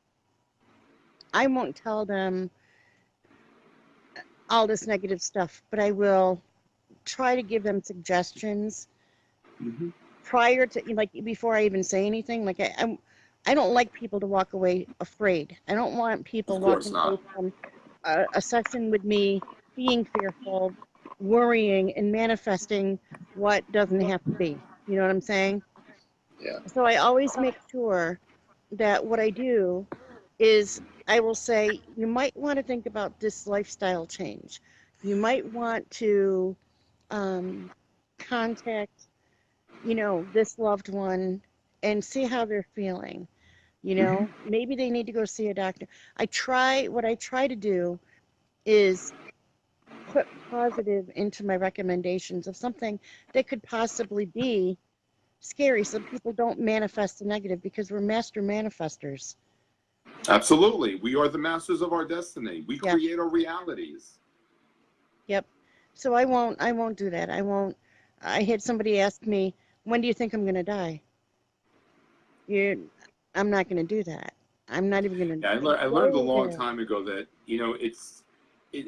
won't tell them all this negative stuff, but I will try to give them suggestions prior to, like, before I even say anything. Like, I don't like people to walk away afraid. I don't want people Of course walking away from a session with me being fearful, worrying, and manifesting what doesn't have to be. You know what I'm saying? Yeah. So I always make sure that what I do is I will say, you might want to think about this lifestyle change. You might want to contact, you know, this loved one and see how they're feeling. You know, maybe they need to go see a doctor. What I try to do is put positive into my recommendations of something that could possibly be scary, so people don't manifest the negative, because we're master manifestors. Absolutely. We are the masters of our destiny. We Yep. create our realities. Yep. So I won't do that. I had somebody ask me, when do you think I'm going to die? I'm not going to do that. I'm not even going to. Yeah, I learned a long time ago that, you know,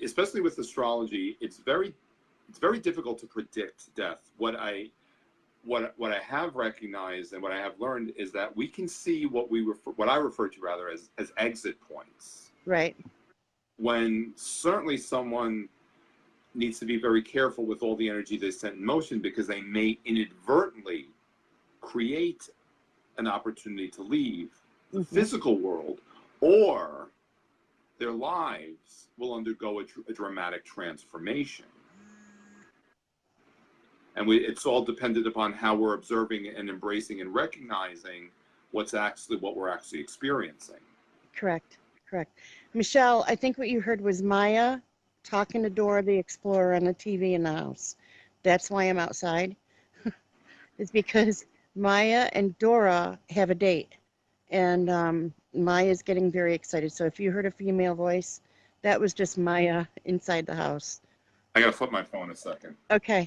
especially with astrology, it's very difficult to predict death. What I have recognized and what I have learned is that we can see what I refer to rather as exit points. Right. When certainly someone needs to be very careful with all the energy they set in motion, because they may inadvertently create an opportunity to leave the physical world, or their lives will undergo a dramatic transformation. And it's all dependent upon how we're observing and embracing and recognizing what we're actually experiencing. Correct. Michelle, I think what you heard was Maya talking to Dora the Explorer on the TV in the house. That's why I'm outside. It's because Maya and Dora have a date, and Maya's getting very excited. So if you heard a female voice, that was just Maya inside the house. I gotta flip my phone a second. Okay.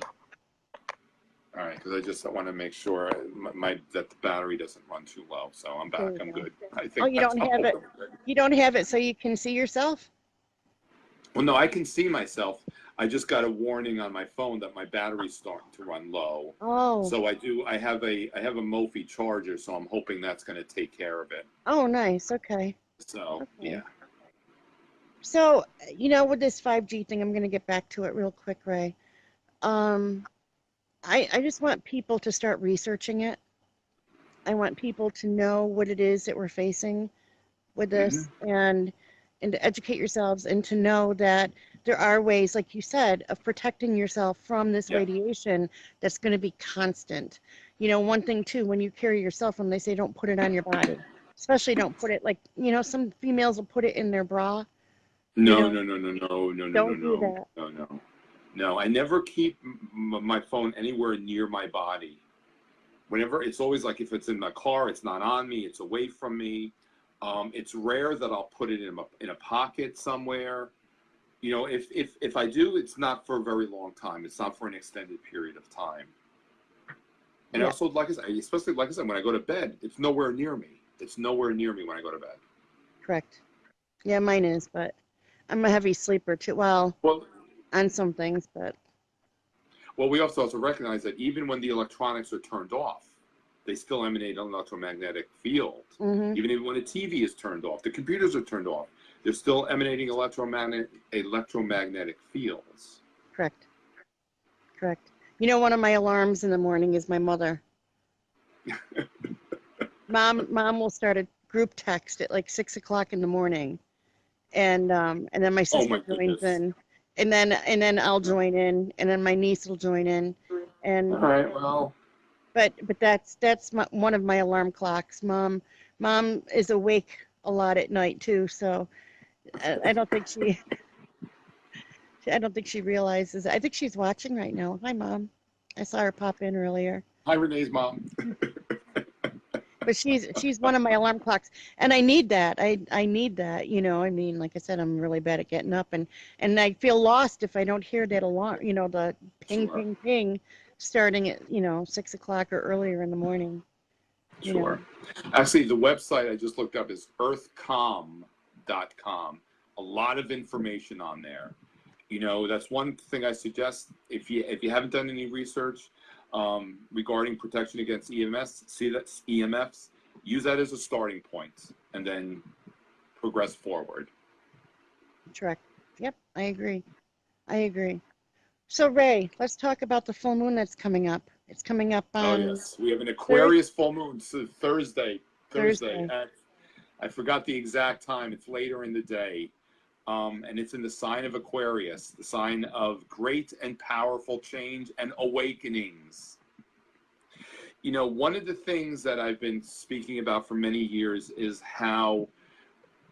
All right, because I just want to make sure that the battery doesn't run too low. So I'm There back. you I'm go. good. I think Oh, you don't have it. You don't have it so you can see yourself? Well, no, I can see myself. I just got a warning on my phone that my battery's starting to run low. Oh. So I have a Mophie charger, so I'm hoping that's going to take care of it. Oh, nice. Okay. So, Okay. yeah. So, with this 5G thing, I'm going to get back to it real quick, Ray. I just want people to start researching it. I want people to know what it is that we're facing with this, and to educate yourselves, and to know that there are ways, like you said, of protecting yourself from this radiation that's going to be constant. One thing too, when you carry your cell phone, they say don't put it on your body. Especially don't put it some females will put it in their bra. No. Don't do that. No, I never keep my phone anywhere near my body. Whenever, it's always like if it's in my car, it's not on me, it's away from me. It's rare that I'll put it in a pocket somewhere. If I do, it's not for a very long time. It's not for an extended period of time. And also, like I said, especially like I said, when I go to bed, it's nowhere near me. It's nowhere near me when I go to bed. Correct. Yeah, mine is, but I'm a heavy sleeper too. Well, on some things, but. Well, we also recognize that even when the electronics are turned off, they still emanate an electromagnetic field. Even when a TV is turned off, the computers are turned off, they're still emanating electromagnetic fields. Correct. One of my alarms in the morning is my mother. Mom will start a group text at like 6 o'clock in the morning, and then my sister joins in, and then I'll join in, and then my niece will join in, and. All right, well. But that's one of my alarm clocks. Mom is awake a lot at night too, so I don't think she realizes. I think she's watching right now. Hi, Mom. I saw her pop in earlier. Hi, Renee's mom. But she's one of my alarm clocks, and I need that. I need that. Like I said, I'm really bad at getting up, and I feel lost if I don't hear that alarm. The ping, ping, ping, starting at 6 o'clock or earlier in the morning. Sure. Actually, the website I just looked up is earthcom.com. A lot of information on there. That's one thing I suggest if you haven't done any research regarding protection against EMFs, use that as a starting point and then progress forward. Correct. Yep, I agree. So Ray, let's talk about the full moon that's coming up. It's coming up on. Oh yes, we have an Aquarius full moon. So Thursday. I forgot the exact time. It's later in the day. And it's in the sign of Aquarius, the sign of great and powerful change and awakenings. One of the things that I've been speaking about for many years is how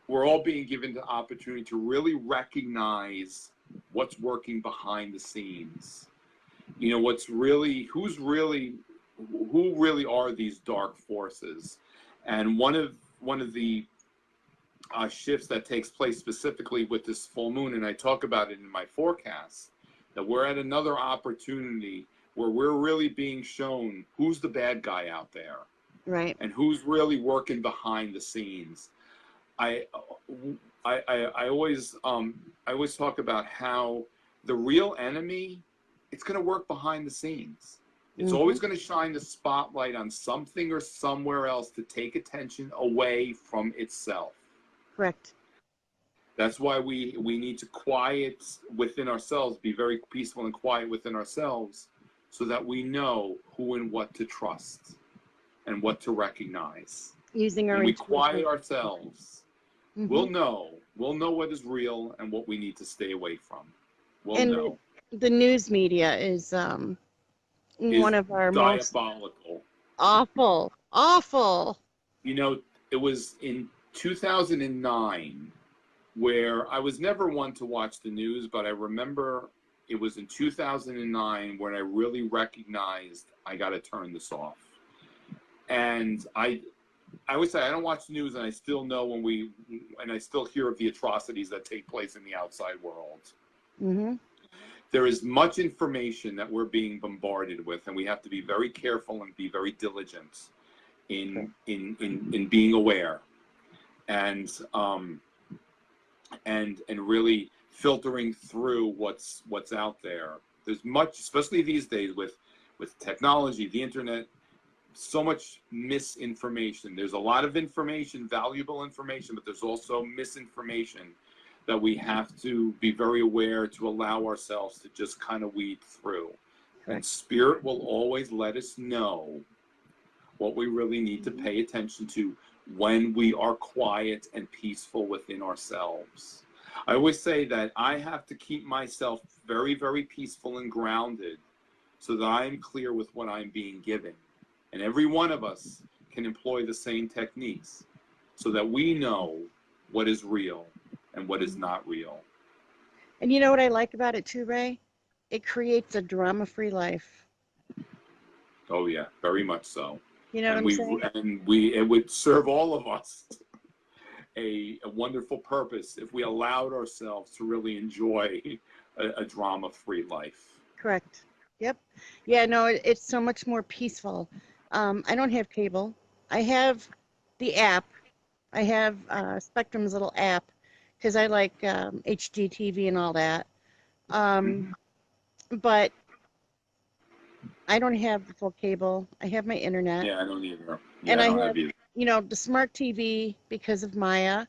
we're all being given the opportunity to really recognize what's working behind the scenes. Who really are these dark forces? And one of the shifts that takes place specifically with this full moon, and I talk about it in my forecast, that we're at another opportunity where we're really being shown who's the bad guy out there, right? And who's really working behind the scenes. I always talk about how the real enemy, it's going to work behind the scenes. It's always going to shine the spotlight on something or somewhere else to take attention away from itself. Correct. That's why we need to quiet within ourselves, be very peaceful and quiet within ourselves, so that we know who and what to trust and what to recognize. Using our when we intuition. Quiet ourselves, we'll know what is real and what we need to stay away from. We'll know. The news media is one of our diabolical. Most awful. It was in 2009 where I was never one to watch the news, but I remember it was in 2009 when I really recognized I got to turn this off. And I always say I don't watch the news, and I still know and I still hear of the atrocities that take place in the outside world. Mm-hmm. There is much information that we're being bombarded with, and we have to be very careful and be very diligent in being aware, and really filtering through what's out there. There's much, especially these days with technology, the internet, so much misinformation. There's a lot of information, valuable information, but there's also misinformation that we have to be very aware to allow ourselves to just kind of weed through. And Spirit will always let us know what we really need to pay attention to when we are quiet and peaceful within ourselves. I always say that I have to keep myself very, very peaceful and grounded so that I'm clear with what I'm being given. And every one of us can employ the same techniques so that we know what is real and what is not real. And you know what I like about it too, Ray? It creates a drama-free life. Oh yeah, very much so. You know what I'm saying? And it would serve all of us a wonderful purpose if we allowed ourselves to really enjoy a drama-free life. Correct. Yep. Yeah, no, it's so much more peaceful. I don't have cable. I have the app. I have Spectrum's little app because I like HD TV and all that. But I don't have the full cable. I have my internet. Yeah, I don't either. Yeah, And I I don't have, have either. you know, the smart TV because of Maya.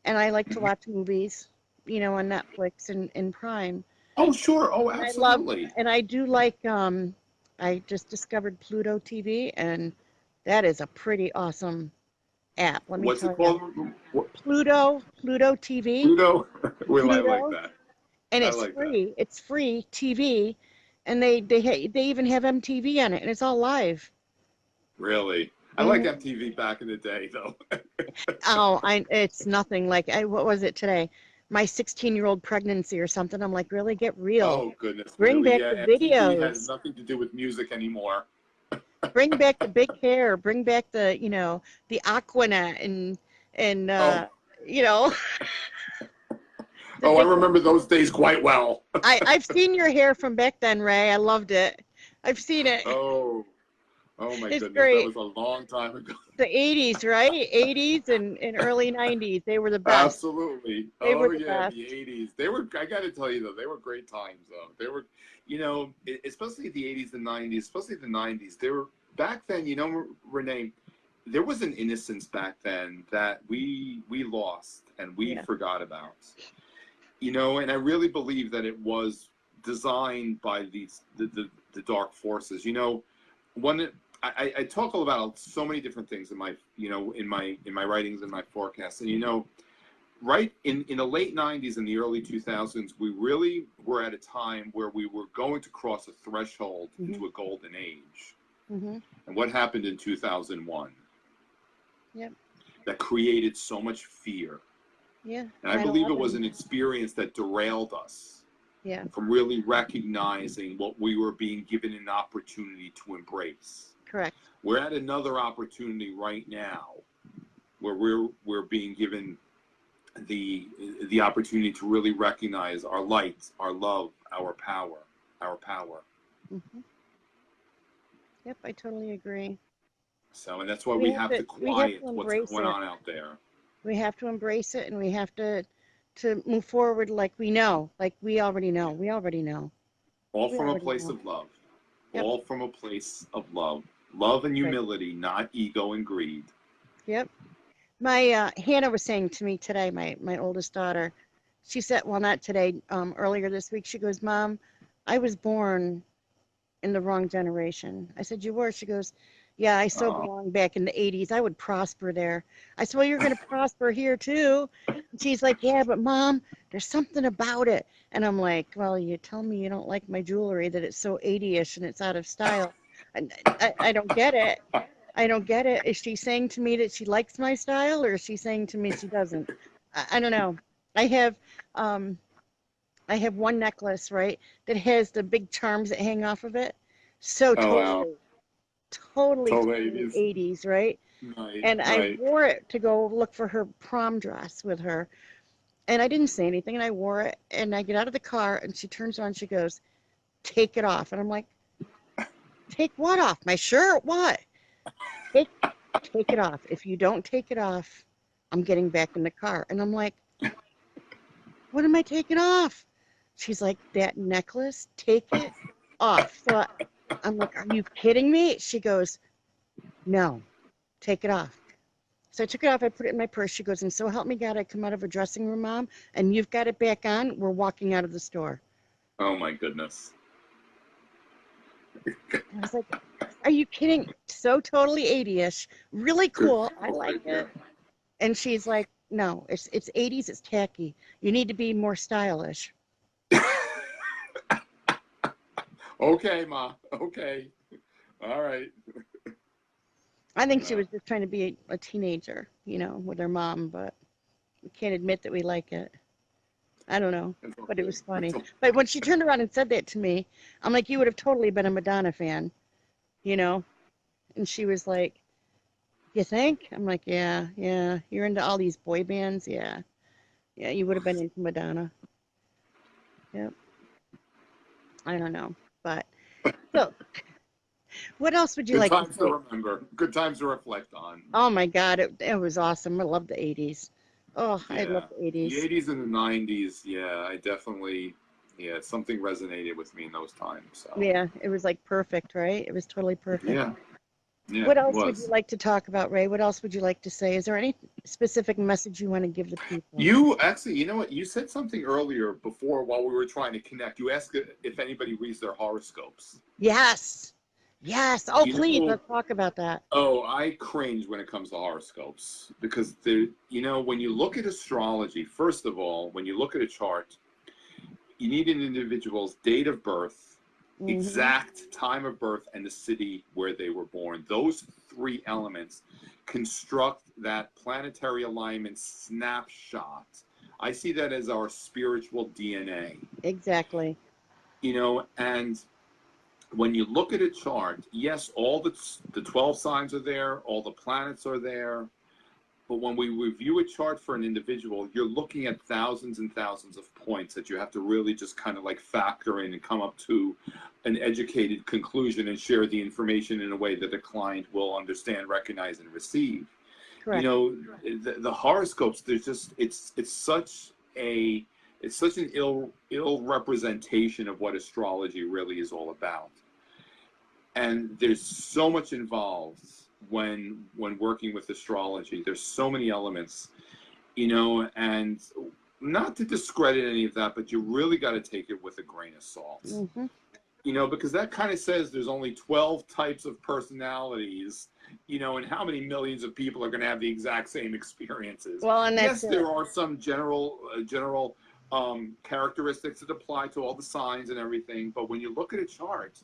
And I like to watch movies, you know, on Netflix and Prime. Oh, sure. Oh, And absolutely. I do like, I just discovered Pluto TV, and that is a pretty awesome app. Let me What's tell it called? you. Pluto TV. Pluto? I like Pluto. that. And I it's like that. free. It's free TV, and they even have MTV on it, and it's all live. Really? I like MTV back in the day, though. Oh, it's nothing like what was it today? My 16-year-old pregnancy or something. I'm like, really, get real. Oh, goodness. Bring Really? back Yeah, the MTV has videos. nothing to do with music anymore. Bring back the big hair. Bring back the, you know, the Aquanet and Oh. you know. Oh, I remember those days quite well. I've seen your hair from back then, Ray. I loved it. I've seen it. Oh my It's goodness. great. That was a long time ago. The 80s, right? 80s and early 90s. They were the best. Absolutely. They were Oh, the yeah, best. the 80s. They were, I got to tell you, though, they were great times, though. They were, you know, especially the 80s and 90s, especially the 90s. They were, back then, you know, Renee, there was an innocence back then that we lost and we forgot about. You know, and I really believe that it was designed by the dark forces. You know, I talk about so many different things in my, you know, in my writings and my forecasts. And, you know, right in the late 90s and the early 2000s, we really were at a time where we were going to cross a threshold into a golden age. And what happened in 2001? Yep. That created so much fear. Yeah. And I believe it was an experience that derailed us from really recognizing what we were being given an opportunity to embrace. Correct. We're at another opportunity right now where we're being given the opportunity to really recognize our light, our love, our power. Yep, I totally agree. So, and that's why we have to quiet what's going on out there. We have to embrace it, and we have to move forward like we know, like we already know. We already know. All from a place of love. Yep. All from a place of love. Love and humility, not ego and greed. Yep. My Hannah was saying to me today, my oldest daughter, she said, well, not today, earlier this week, she goes, Mom, I was born in the wrong generation. I said, you were? She goes, yeah, I so belong back in the 80s. I would prosper there. I said, well, you're going to prosper here too. And she's like, yeah, but Mom, there's something about it. And I'm like, well, you tell me you don't like my jewelry, that it's so 80-ish and it's out of style. I don't get it. I don't get it. Is she saying to me that she likes my style, or is she saying to me she doesn't? I don't know. I have um I have one necklace, right, that has the big charms that hang off of it. So Oh wow. totally Ladies. 80s, right? Right, And I right. wore it to go look for her prom dress with her. And I didn't say anything, and I wore it. And I get out of the car, and she turns around, she goes, "Take it off." And I'm like, "Take what off? My shirt? What? Take, take it off. If you don't take it off, I'm getting back in the car." And I'm like, "What am I taking off?" She's like, "That necklace, take it off." So I'm like, "Are you kidding me?" She goes, "No, take it off." So I took it off, I put it in my purse. She goes, "And so help me God, I come out of a dressing room, Mom, and you've got it back on. We're walking out of the store." Oh my goodness. I was like, "Are you kidding?" So totally 80ish, really Good. cool. I like Right, yeah. it. And she's like, "No, it's 80s, it's tacky. You need to be more stylish." Okay, Ma. Okay. All right. I think she No, was just trying to be a teenager, with her mom, but we can't admit that we like it. I don't know, it's all but it good. was It's funny. all, But when she turned around and said that to me, I'm like, "You would have totally been a Madonna fan, you know?" And she was like, "You think?" I'm like, "Yeah, yeah. You're into all these boy bands? Yeah. Yeah, you would have been into Madonna." Yep. I don't know. But so what else would you good like to times to say? remember. Good times to reflect on. Oh my God, it was awesome. I love the 80s. Oh, I love Yeah. the The 80s. 80s and the 90s, yeah, I definitely, yeah, something resonated with me in those times. So, Yeah, it was like perfect, right? It was totally perfect. yeah, yeah, What it else would you was. like to talk about, Ray? What else would you like to say? Is there any specific message you want to give the people? You actually, you know what? You said something earlier before while we were trying to connect. You asked if anybody reads their horoscopes. Yes. Yes. Oh, You please, know, let's talk about that. oh, I cringe when it comes to horoscopes because when you look at astrology, first of all, when you look at a chart, you need an individual's date of birth, Hmm. exact time of birth, and the city where they were born. Those three elements construct that planetary alignment snapshot. I see that as our spiritual DNA, Exactly. and when you look at a chart, yes, all the 12 signs are there, all the planets are there, but when we review a chart for an individual, you're looking at thousands and thousands of points that you have to really just kind of like factor in and come up to an educated conclusion and share the information in a way that the client will understand, recognize, and receive. You Correct. know, the horoscopes, there's just it's such an ill representation of what astrology really is all about. And there's so much involved when working with astrology. There's so many elements, and not to discredit any of that, but you really got to take it with a grain of salt, Hmm. because that kind of says there's only 12 types of personalities, and how many millions of people are going to have the exact same experiences. Well, and that's Yes, it. there are some general characteristics that apply to all the signs and everything, but when you look at a chart,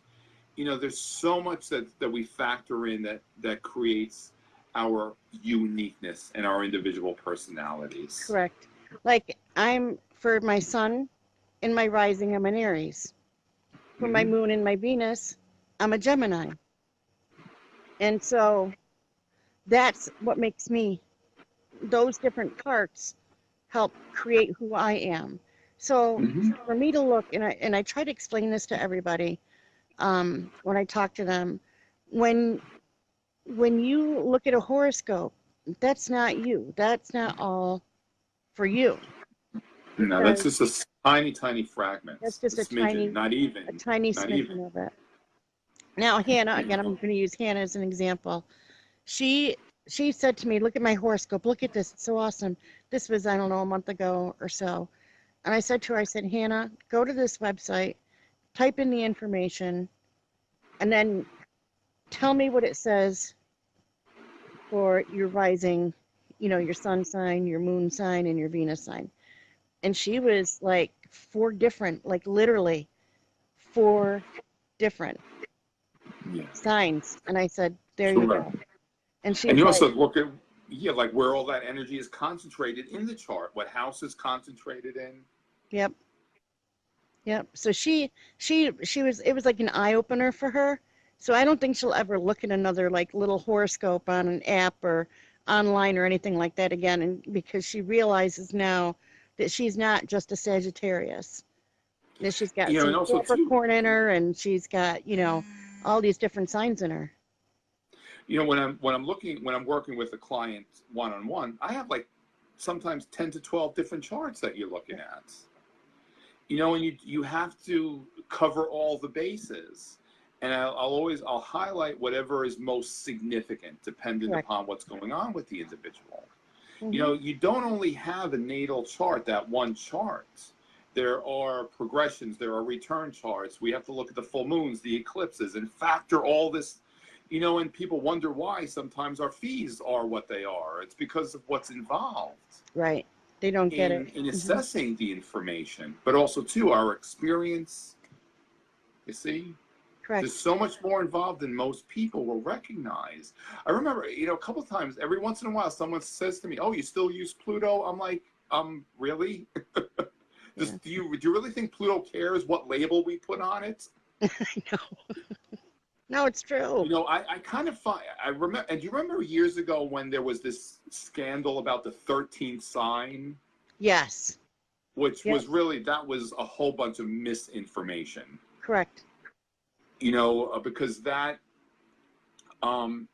there's so much that we factor in that creates our uniqueness and our individual personalities. Correct. Like for my sun in my rising, I'm an Aries. For my Hmm. moon and my Venus, I'm a Gemini. And so that's what makes me, those different parts help create who I am. So Hmm. for me to look, and I try to explain this to everybody when I talk to them, when when you look at a horoscope, that's not you. That's not all for you No, that's because just a tiny, tiny fragment, that's a just smidgen, a tiny not even. smidgen of it. Now, Hannah, You again, I'm know, going to use Hannah as an example. She she said to me, "Look at my horoscope. Look at this. It's so awesome." This was, I don't know, a month ago or so. And I said to her, I said, "Hannah, go to this website, type in the information, and then tell me what it says for your rising, your sun sign, your moon sign, and your Venus sign." And she was like four different, like literally four different yeah, signs. And I said, "There you sure. go." And And she's you like, also look at yeah, like where all that energy is concentrated in the chart, what house is concentrated in. Yep. Yep. So she was, it was like an eye opener for her. So I don't think she'll ever look at another like little horoscope on an app or online or anything like that again. And because she realizes now that she's not just a Sagittarius, that she's got You know, some and also too, Capricorn in her and she's got, all these different signs in her. you know, when I'm working with a client one-on-one, I have like sometimes 10 to 12 different charts that you're looking at. You know, and you have to cover all the bases. And I'll highlight whatever is most significant, dependent Correct. upon what's going on with the individual. You Mm-hmm. know, you don't only have a natal chart, that one chart. There are progressions, there are return charts. We have to look at the full moons, the eclipses, and factor all this. You know, and people wonder why sometimes our fees are what they are. It's because of what's involved Right. They don't get it. in Mm-hmm. assessing the information, but also too our experience. You see, Correct. there's so much more involved than most people will recognize. I remember, you know, a couple of times, every once in a while, someone says to me, "Oh, you still use Pluto?" I'm like, really? Yeah. Do you really think Pluto cares what label we put on it? I know. No, it's true. You know, I kind of find, I remember, and do you remember years ago when there was this scandal about the 13th sign? Yes. Which Yep. was really, that was a whole bunch of misinformation. Correct. You know, because that,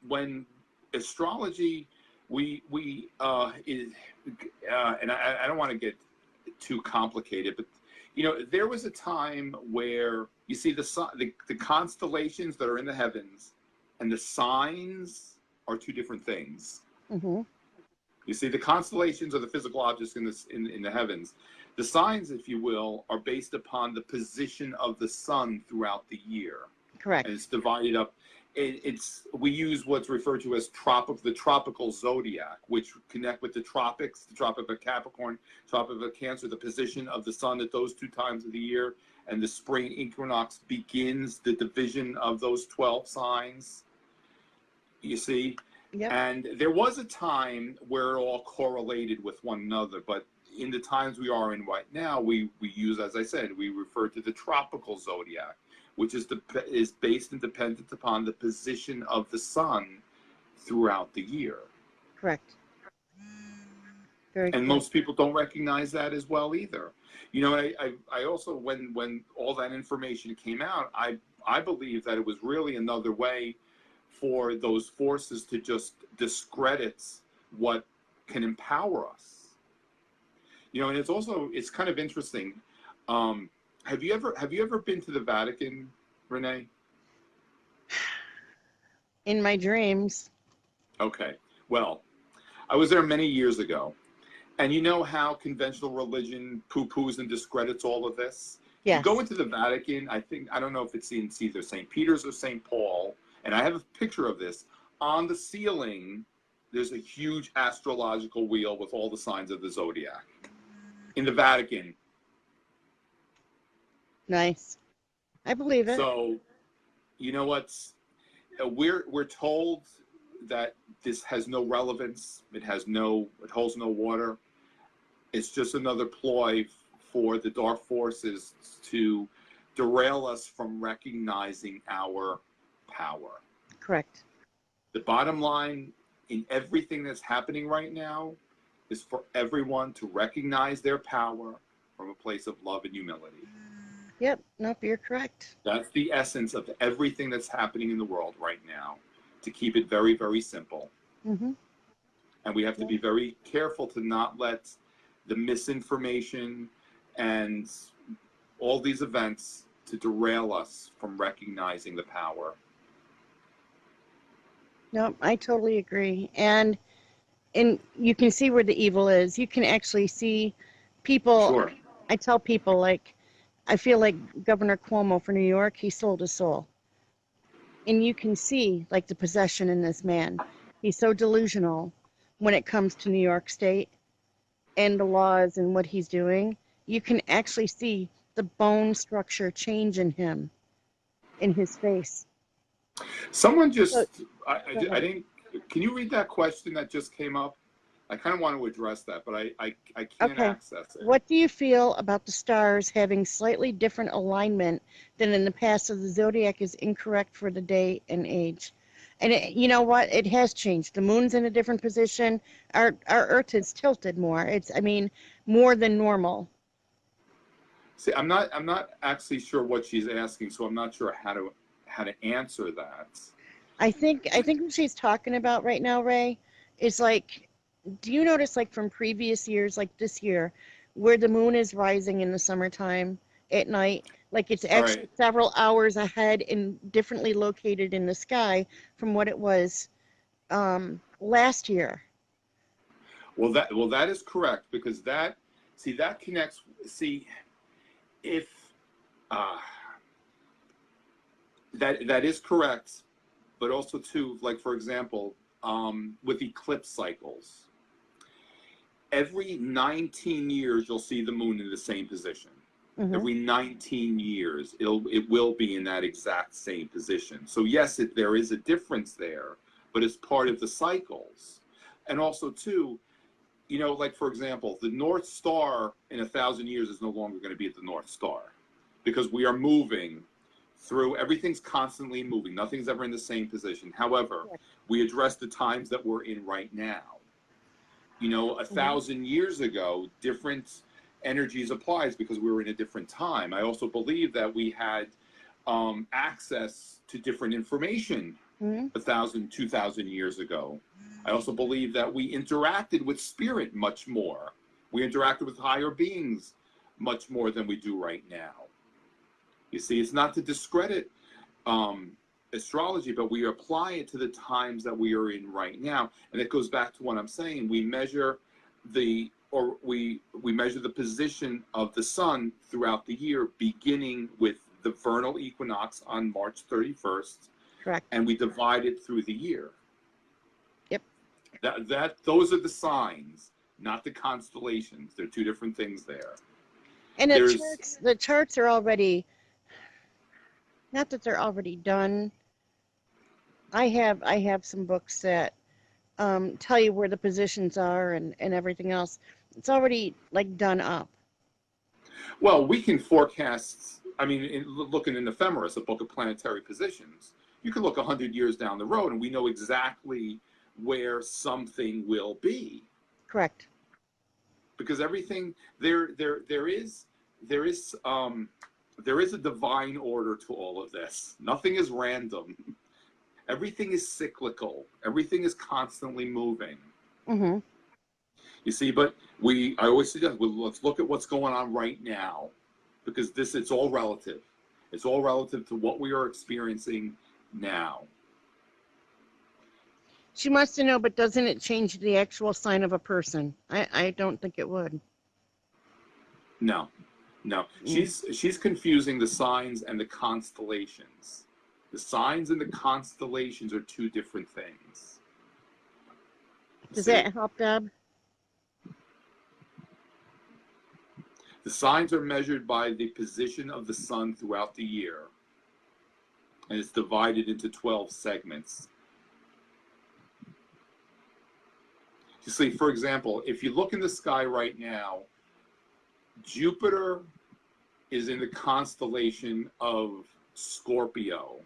when astrology, and I don't want to get too complicated, but you know, there was a time where you see the constellations that are in the heavens and the signs are two different things. Mm-hmm. You see, the constellations are the physical objects in the heavens. The signs, if you will, are based upon the position of the sun throughout the year. Correct. And it's divided up. We use what's referred to as the tropical zodiac, which connect with the tropics, the Tropic of Capricorn, Tropic of Cancer, the position of the sun at those two times of the year, and the spring equinox begins the division of those 12 signs. You see? Yep. And there was a time where it all correlated with one another, but in the times we are in right now, we use, as I said, we refer to the tropical zodiac, which is based and dependent upon the position of the sun throughout the year. Correct. Very And correct. most people don't recognize that as well either. You know, I also, when all that information came out, I believe that it was really another way for those forces to just discredit what can empower us. You know, and it's kind of interesting. Have you ever been to the Vatican, Renee? In my dreams. Okay. Well, I was there many years ago. And you know how conventional religion poo-poos and discredits all of this? Yes. You go into the Vatican, I don't know if it's either St. Peter's or St. Paul, and I have a picture of this. On the ceiling, there's a huge astrological wheel with all the signs of the zodiac. In the Vatican. Nice. I believe it. So, you know what's, we're told that this has no relevance. It holds no water. It's just another ploy for the dark forces to derail us from recognizing our power. Correct. The bottom line in everything that's happening right now is for everyone to recognize their power from a place of love and humility. Yep. Nope, you're correct. That's the essence of everything that's happening in the world right now, to keep it very, very simple. Mm-hmm. And we have to be very careful to not let the misinformation and all these events to derail us from recognizing the power. Nope, I totally agree. And you can see where the evil is. You can actually see people. Sure. I tell people, like, I feel like Governor Cuomo for New York, he sold his soul. And you can see, like, the possession in this man. He's so delusional when it comes to New York State and the laws and what he's doing. You can actually see the bone structure change in him, in his face. Someone just, So, I didn't, Can you read that question that just came up? I kind of want to address that, but I can't Okay. access it. What do you feel about the stars having slightly different alignment than in the past, so the zodiac is incorrect for the day and age? And you know what? It has changed. The moon's in a different position. Our Earth is tilted more. I mean, more than normal. See, I'm not actually sure what she's asking, so I'm not sure how to answer that. I think what she's talking about right now, Ray, is like, do you notice like from previous years, like this year, where the moon is rising in the summertime at night, like it's All actually right. several hours ahead and differently located in the sky from what it was last year. Well, that is correct, because that connects. See, if that is correct, but also too, like for example, with eclipse cycles, every 19 years you'll see the moon in the same position. Mm-hmm. Every 19 years it will be in that exact same position. So yes, there is a difference there, but it's part of the cycles. And also too, you know, like for example, the North Star in 1,000 years is no longer going to be the North Star, because we are moving through, everything's constantly moving. Nothing's ever in the same position. However, we address the times that we're in right now. You know, 1,000 years ago, different energies applies because we were in a different time. I also believe that we had access to different information 1,000, 2,000 years ago. I also believe that we interacted with spirit much more. We interacted with higher beings much more than we do right now. You see, it's not to discredit astrology, but we apply it to the times that we are in right now. And it goes back to what I'm saying. We measure we measure the position of the sun throughout the year, beginning with the vernal equinox on March 31st. Correct. And we divide it through the year. Yep. Those are the signs, not the constellations. They're two different things there. And the charts are already, not that they're already done. I have some books that tell you where the positions are and everything else. It's already like done up. Well, we can forecast, I mean, looking in Ephemeris, a book of planetary positions, you can look 100 years down the road and we know exactly where something will be. Correct. Because everything, there is a divine order to all of this. Nothing is random. Everything is cyclical. Everything is constantly moving. Mm-hmm. You see, but I always suggest, let's look at what's going on right now, because it's all relative. It's all relative to what we are experiencing now. She wants to know, but doesn't it change the actual sign of a person? I don't think it would. No. She's confusing the signs and the constellations. The signs and the constellations are two different things. Does that help, Deb? The signs are measured by the position of the sun throughout the year, and it's divided into 12 segments. You see, for example, if you look in the sky right now, Jupiter is in the constellation of Scorpio.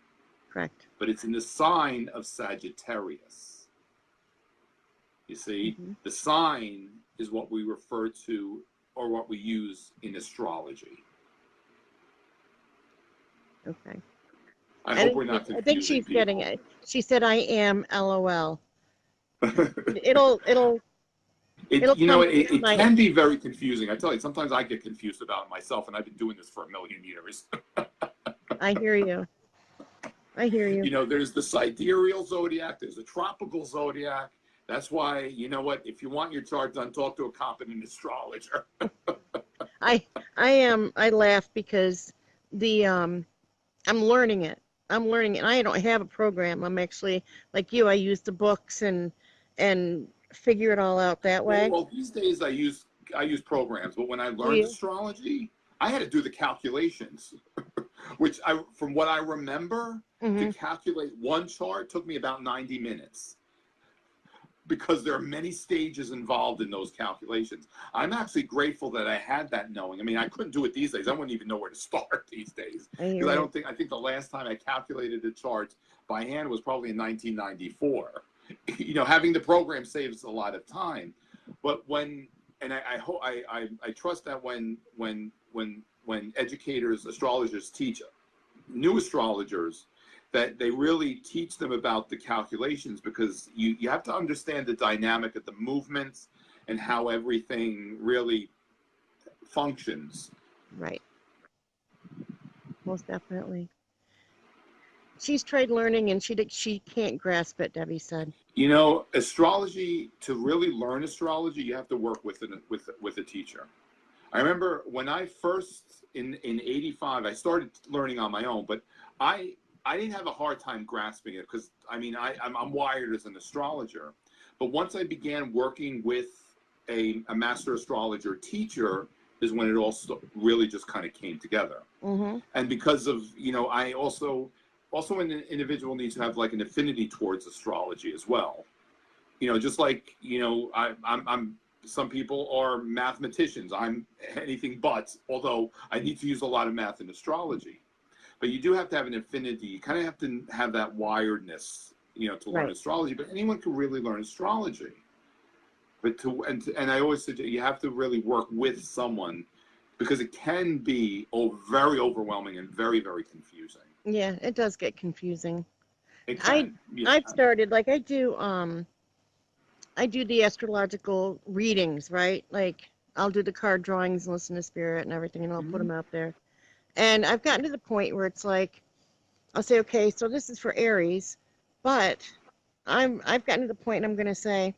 Correct. But it's in the sign of Sagittarius. You see, the sign is what we refer to, or what we use in astrology. Okay. I hope we're not confusing I think she's people. getting it. She said, "I am LOL." It'll It can be very confusing. I tell you, sometimes I get confused about it myself, and I've been doing this for a million years. I hear you. You know, there's the sidereal zodiac, there's the tropical zodiac. That's why, you know what, if you want your chart done, talk to a competent astrologer. I laugh because I'm learning it. And I don't have a program. I'm actually like you. I use the books and figure it all out that way. Well, these days I use programs, but when I learned astrology, I had to do the calculations, which from what I remember, to calculate one chart took me about 90 minutes. because there are many stages involved in those calculations. I'm actually grateful that I had that knowing. I mean, I couldn't do it these days. I wouldn't even know where to start these days, because I think the last time I calculated the charts by hand was probably in 1994. You know, having the program saves a lot of time. But I trust that when educators, astrologers teach new astrologers, that they really teach them about the calculations, because you have to understand the dynamic of the movements and how everything really functions. Right. Most definitely. She's tried learning and she can't grasp it, Debbie said. You know, astrology, to really learn astrology, you have to work with a teacher. I remember when I first, in 85, I started learning on my own, but I didn't have a hard time grasping it, because I mean, I'm wired as an astrologer. But once I began working with a master astrologer teacher is when it all really just kind of came together. Mm-hmm. And because of, you know, I also an individual needs to have like an affinity towards astrology as well. You know, just like, you know, I'm some people are mathematicians. I'm anything but, although I need to use a lot of math in astrology. But you do have to have an affinity. You kind of have to have that wiredness, you know, to learn astrology. But anyone can really learn astrology. But and I always suggest you have to really work with someone, because it can be very overwhelming and very, very confusing. Yeah, it does get confusing. It can. I've started, like, I do the astrological readings, right? Like, I'll do the card drawings and listen to spirit and everything, and I'll put them out there. And I've gotten to the point where it's like, I'll say, okay, so this is for Aries, but I've gotten to the point, and I'm going to say,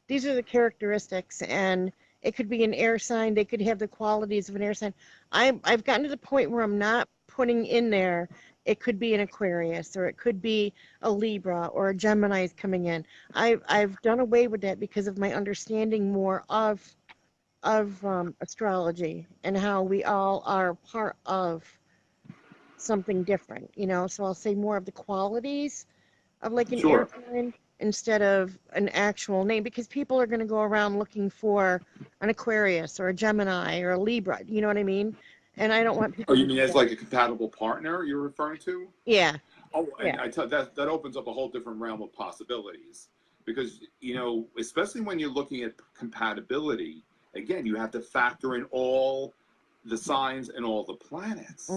these are the characteristics, and it could be an air sign. They could have the qualities of an air sign. I've gotten to the point where I'm not putting in there, it could be an Aquarius, or it could be a Libra, or a Gemini is coming in. I've done away with that because of my understanding more of astrology and how we all are part of something different, you know. So I'll say more of the qualities of like an air sign instead of an actual name, because people are going to go around looking for an Aquarius or a Gemini or a Libra, you know what I mean? And I don't want people. Oh, you mean as like a compatible partner you're referring to? Yeah. Oh, and I tell that opens up a whole different realm of possibilities, because, you know, especially when you're looking at compatibility, again, you have to factor in all the signs and all the planets,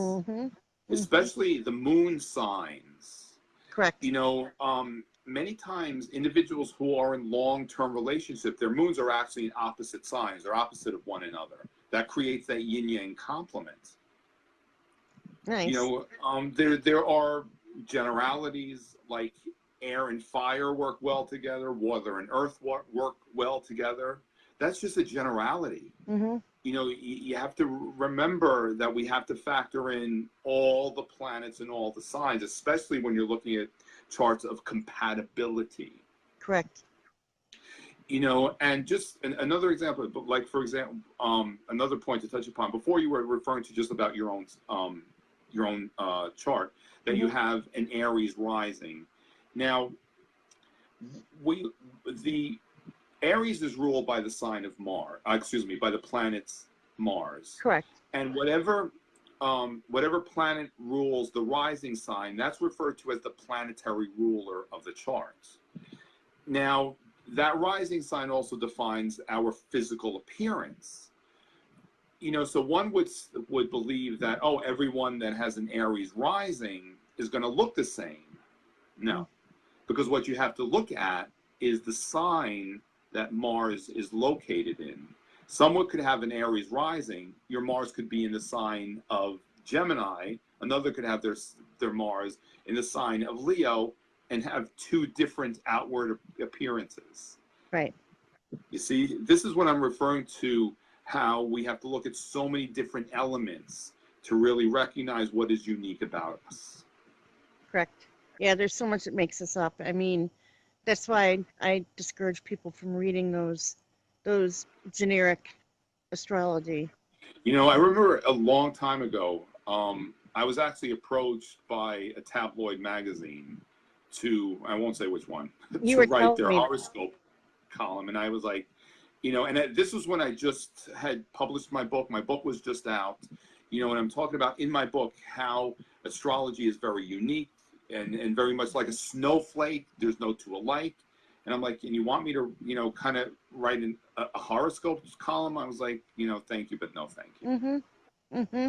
especially the moon signs. Correct. You know, many times individuals who are in long-term relationship, their moons are actually in opposite signs. They're opposite of one another. That creates that yin-yang complement. Nice. You know, there are generalities like air and fire work well together, water and earth work well together. That's just a generality. You know, you have to remember that we have to factor in all the planets and all the signs, especially when you're looking at charts of compatibility. Correct. You know, and just another example, like, for example, another point to touch upon, before you were referring to just about your own chart, that you have an Aries rising. Now, the Aries is ruled by the sign of Mars, by the planets Mars. Correct. And whatever planet rules the rising sign, that's referred to as the planetary ruler of the charts. Now, that rising sign also defines our physical appearance. You know, so one would believe that, oh, everyone that has an Aries rising is going to look the same. No, because what you have to look at is the sign that Mars is located in. Someone could have an Aries rising. Your Mars could be in the sign of Gemini. Another could have their Mars in the sign of Leo and have two different outward appearances. Right. You see, this is what I'm referring to, how we have to look at so many different elements to really recognize what is unique about us. Correct. Yeah, there's so much that makes us up. I mean, that's why I discourage people from reading those generic astrology. You know, I remember a long time ago, I was actually approached by a tabloid magazine to, I won't say which one, to write their horoscope. column, and I was like, and this was when I just had published my book. My book was just out, and I'm talking about in my book how astrology is very unique and very much like a snowflake. There's no two alike. And I'm like, and you want me to, kind of write a horoscope column? I was like, thank you, but no thank you. Mm-hmm. Mm-hmm.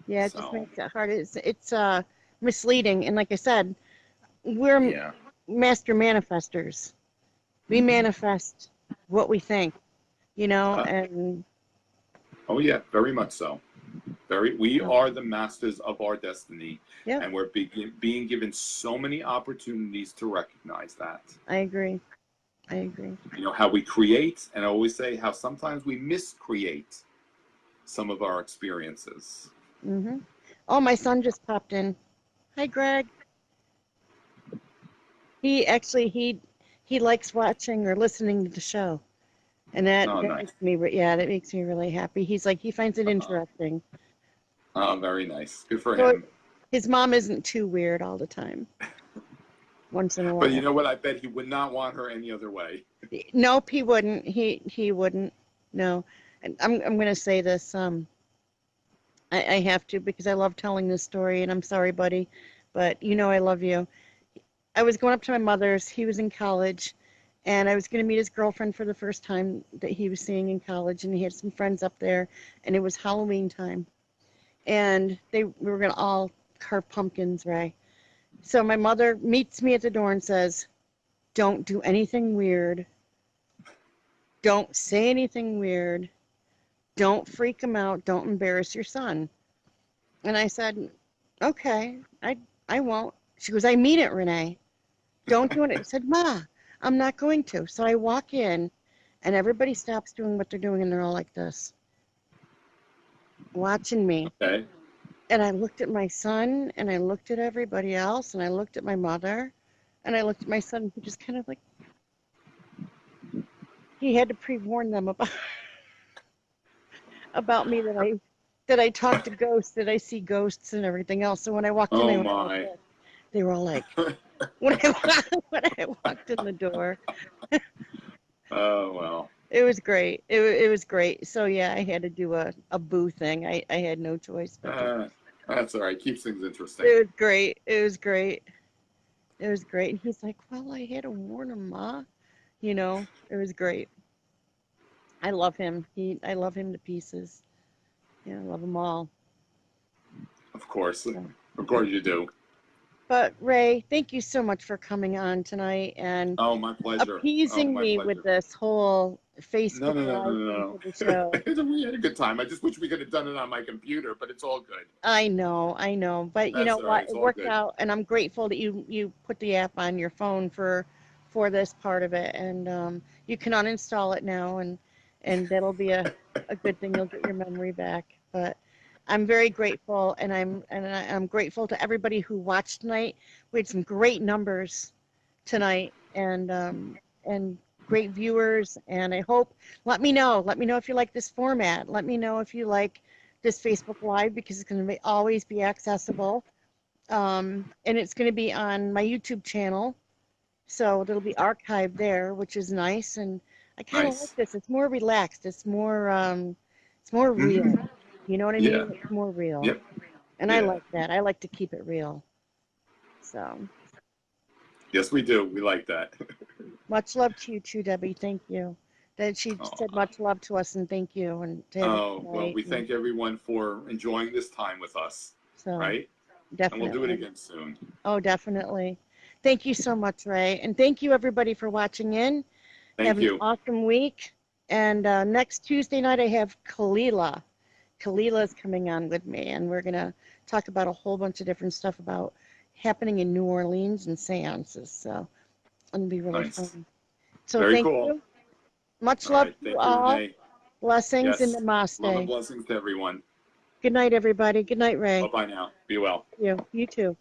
Yeah, it just makes it hard. It's misleading. And like I said, we're master manifestors. We manifest what we think, and oh yeah, very much so. We are the masters of our destiny, and we're being given so many opportunities to recognize that. I agree. How we create, and I always say how sometimes we miscreate some of our experiences. Mm-hmm. Oh, my son just popped in. Hi, Greg. He likes watching or listening to the show, and that nice. that makes me really happy. He's like, he finds it interesting. Oh, very nice. Good for him. His mom isn't too weird all the time. Once in a while. But you know what? I bet he would not want her any other way. Nope, he wouldn't. He wouldn't. No. And I'm going to say this. I have to, because I love telling this story, and I'm sorry, buddy, but I love you. I was going up to my mother's. He was in college, and I was going to meet his girlfriend for the first time that he was seeing in college, and he had some friends up there, and it was Halloween time. And we were going to all carve pumpkins, Ray. So my mother meets me at the door and says, don't do anything weird. Don't say anything weird. Don't freak him out. Don't embarrass your son. And I said, okay, I won't. She goes, I mean it, Renee. Don't do it. I said, Ma, I'm not going to. So I walk in, and everybody stops doing what they're doing, and they're all like this, watching me. Okay. And I looked at my son, and I looked at everybody else, and I looked at my mother, and I looked at my son, who just kind of like, he had to pre-warn them about me, that I talk to ghosts, that I see ghosts and everything else. So when I walked in, they were all like, when I walked in the door. Oh, well. It was great. It was great. So yeah, I had to do a boo thing. I had no choice. But that's all right. Keeps things interesting. It was great. It was great. And he's like, well, I had to warn him, Ma. It was great. I love him. I love him to pieces. Yeah, I love them all. Of course. Of course you do. But Ray, thank you so much for coming on tonight and my pleasure. Appeasing me with this whole Facebook No. the show. We had a good time. I just wish we could have done it on my computer, but it's all good. I know. But you know what? It worked out, and I'm grateful that you put the app on your phone for this part of it, and you can uninstall it now, and that'll be a good thing. You'll get your memory back. But I'm very grateful, and I'm grateful to everybody who watched tonight. We had some great numbers tonight, and great viewers. And I hope, let me know if you like this format. Let me know if you like this Facebook Live, because it's going to always be accessible, and it's going to be on my YouTube channel, so it'll be archived there, which is nice. And I kind of like this. It's more relaxed. It's more real. You know what I mean? It's more real. Yep. And I like that. I like to keep it real. So. Yes, we do. We like that. Much love to you too, Debbie. Thank you. That she said much love to us, and thank you. And well, we thank everyone for enjoying this time with us. So, right? Definitely. And we'll do it again soon. Oh, definitely. Thank you so much, Ray. And thank you, everybody, for watching in. Have an awesome week. And next Tuesday night, I have Kalila. Kalila's coming on with me, and we're going to talk about a whole bunch of different stuff about happening in New Orleans and seances. So it'll be really fun. So very thank cool. you. Much love to you all. Renee. Blessings and namaste. Love and blessings to everyone. Good night, everybody. Good night, Ray. Bye-bye now. Be well. You too.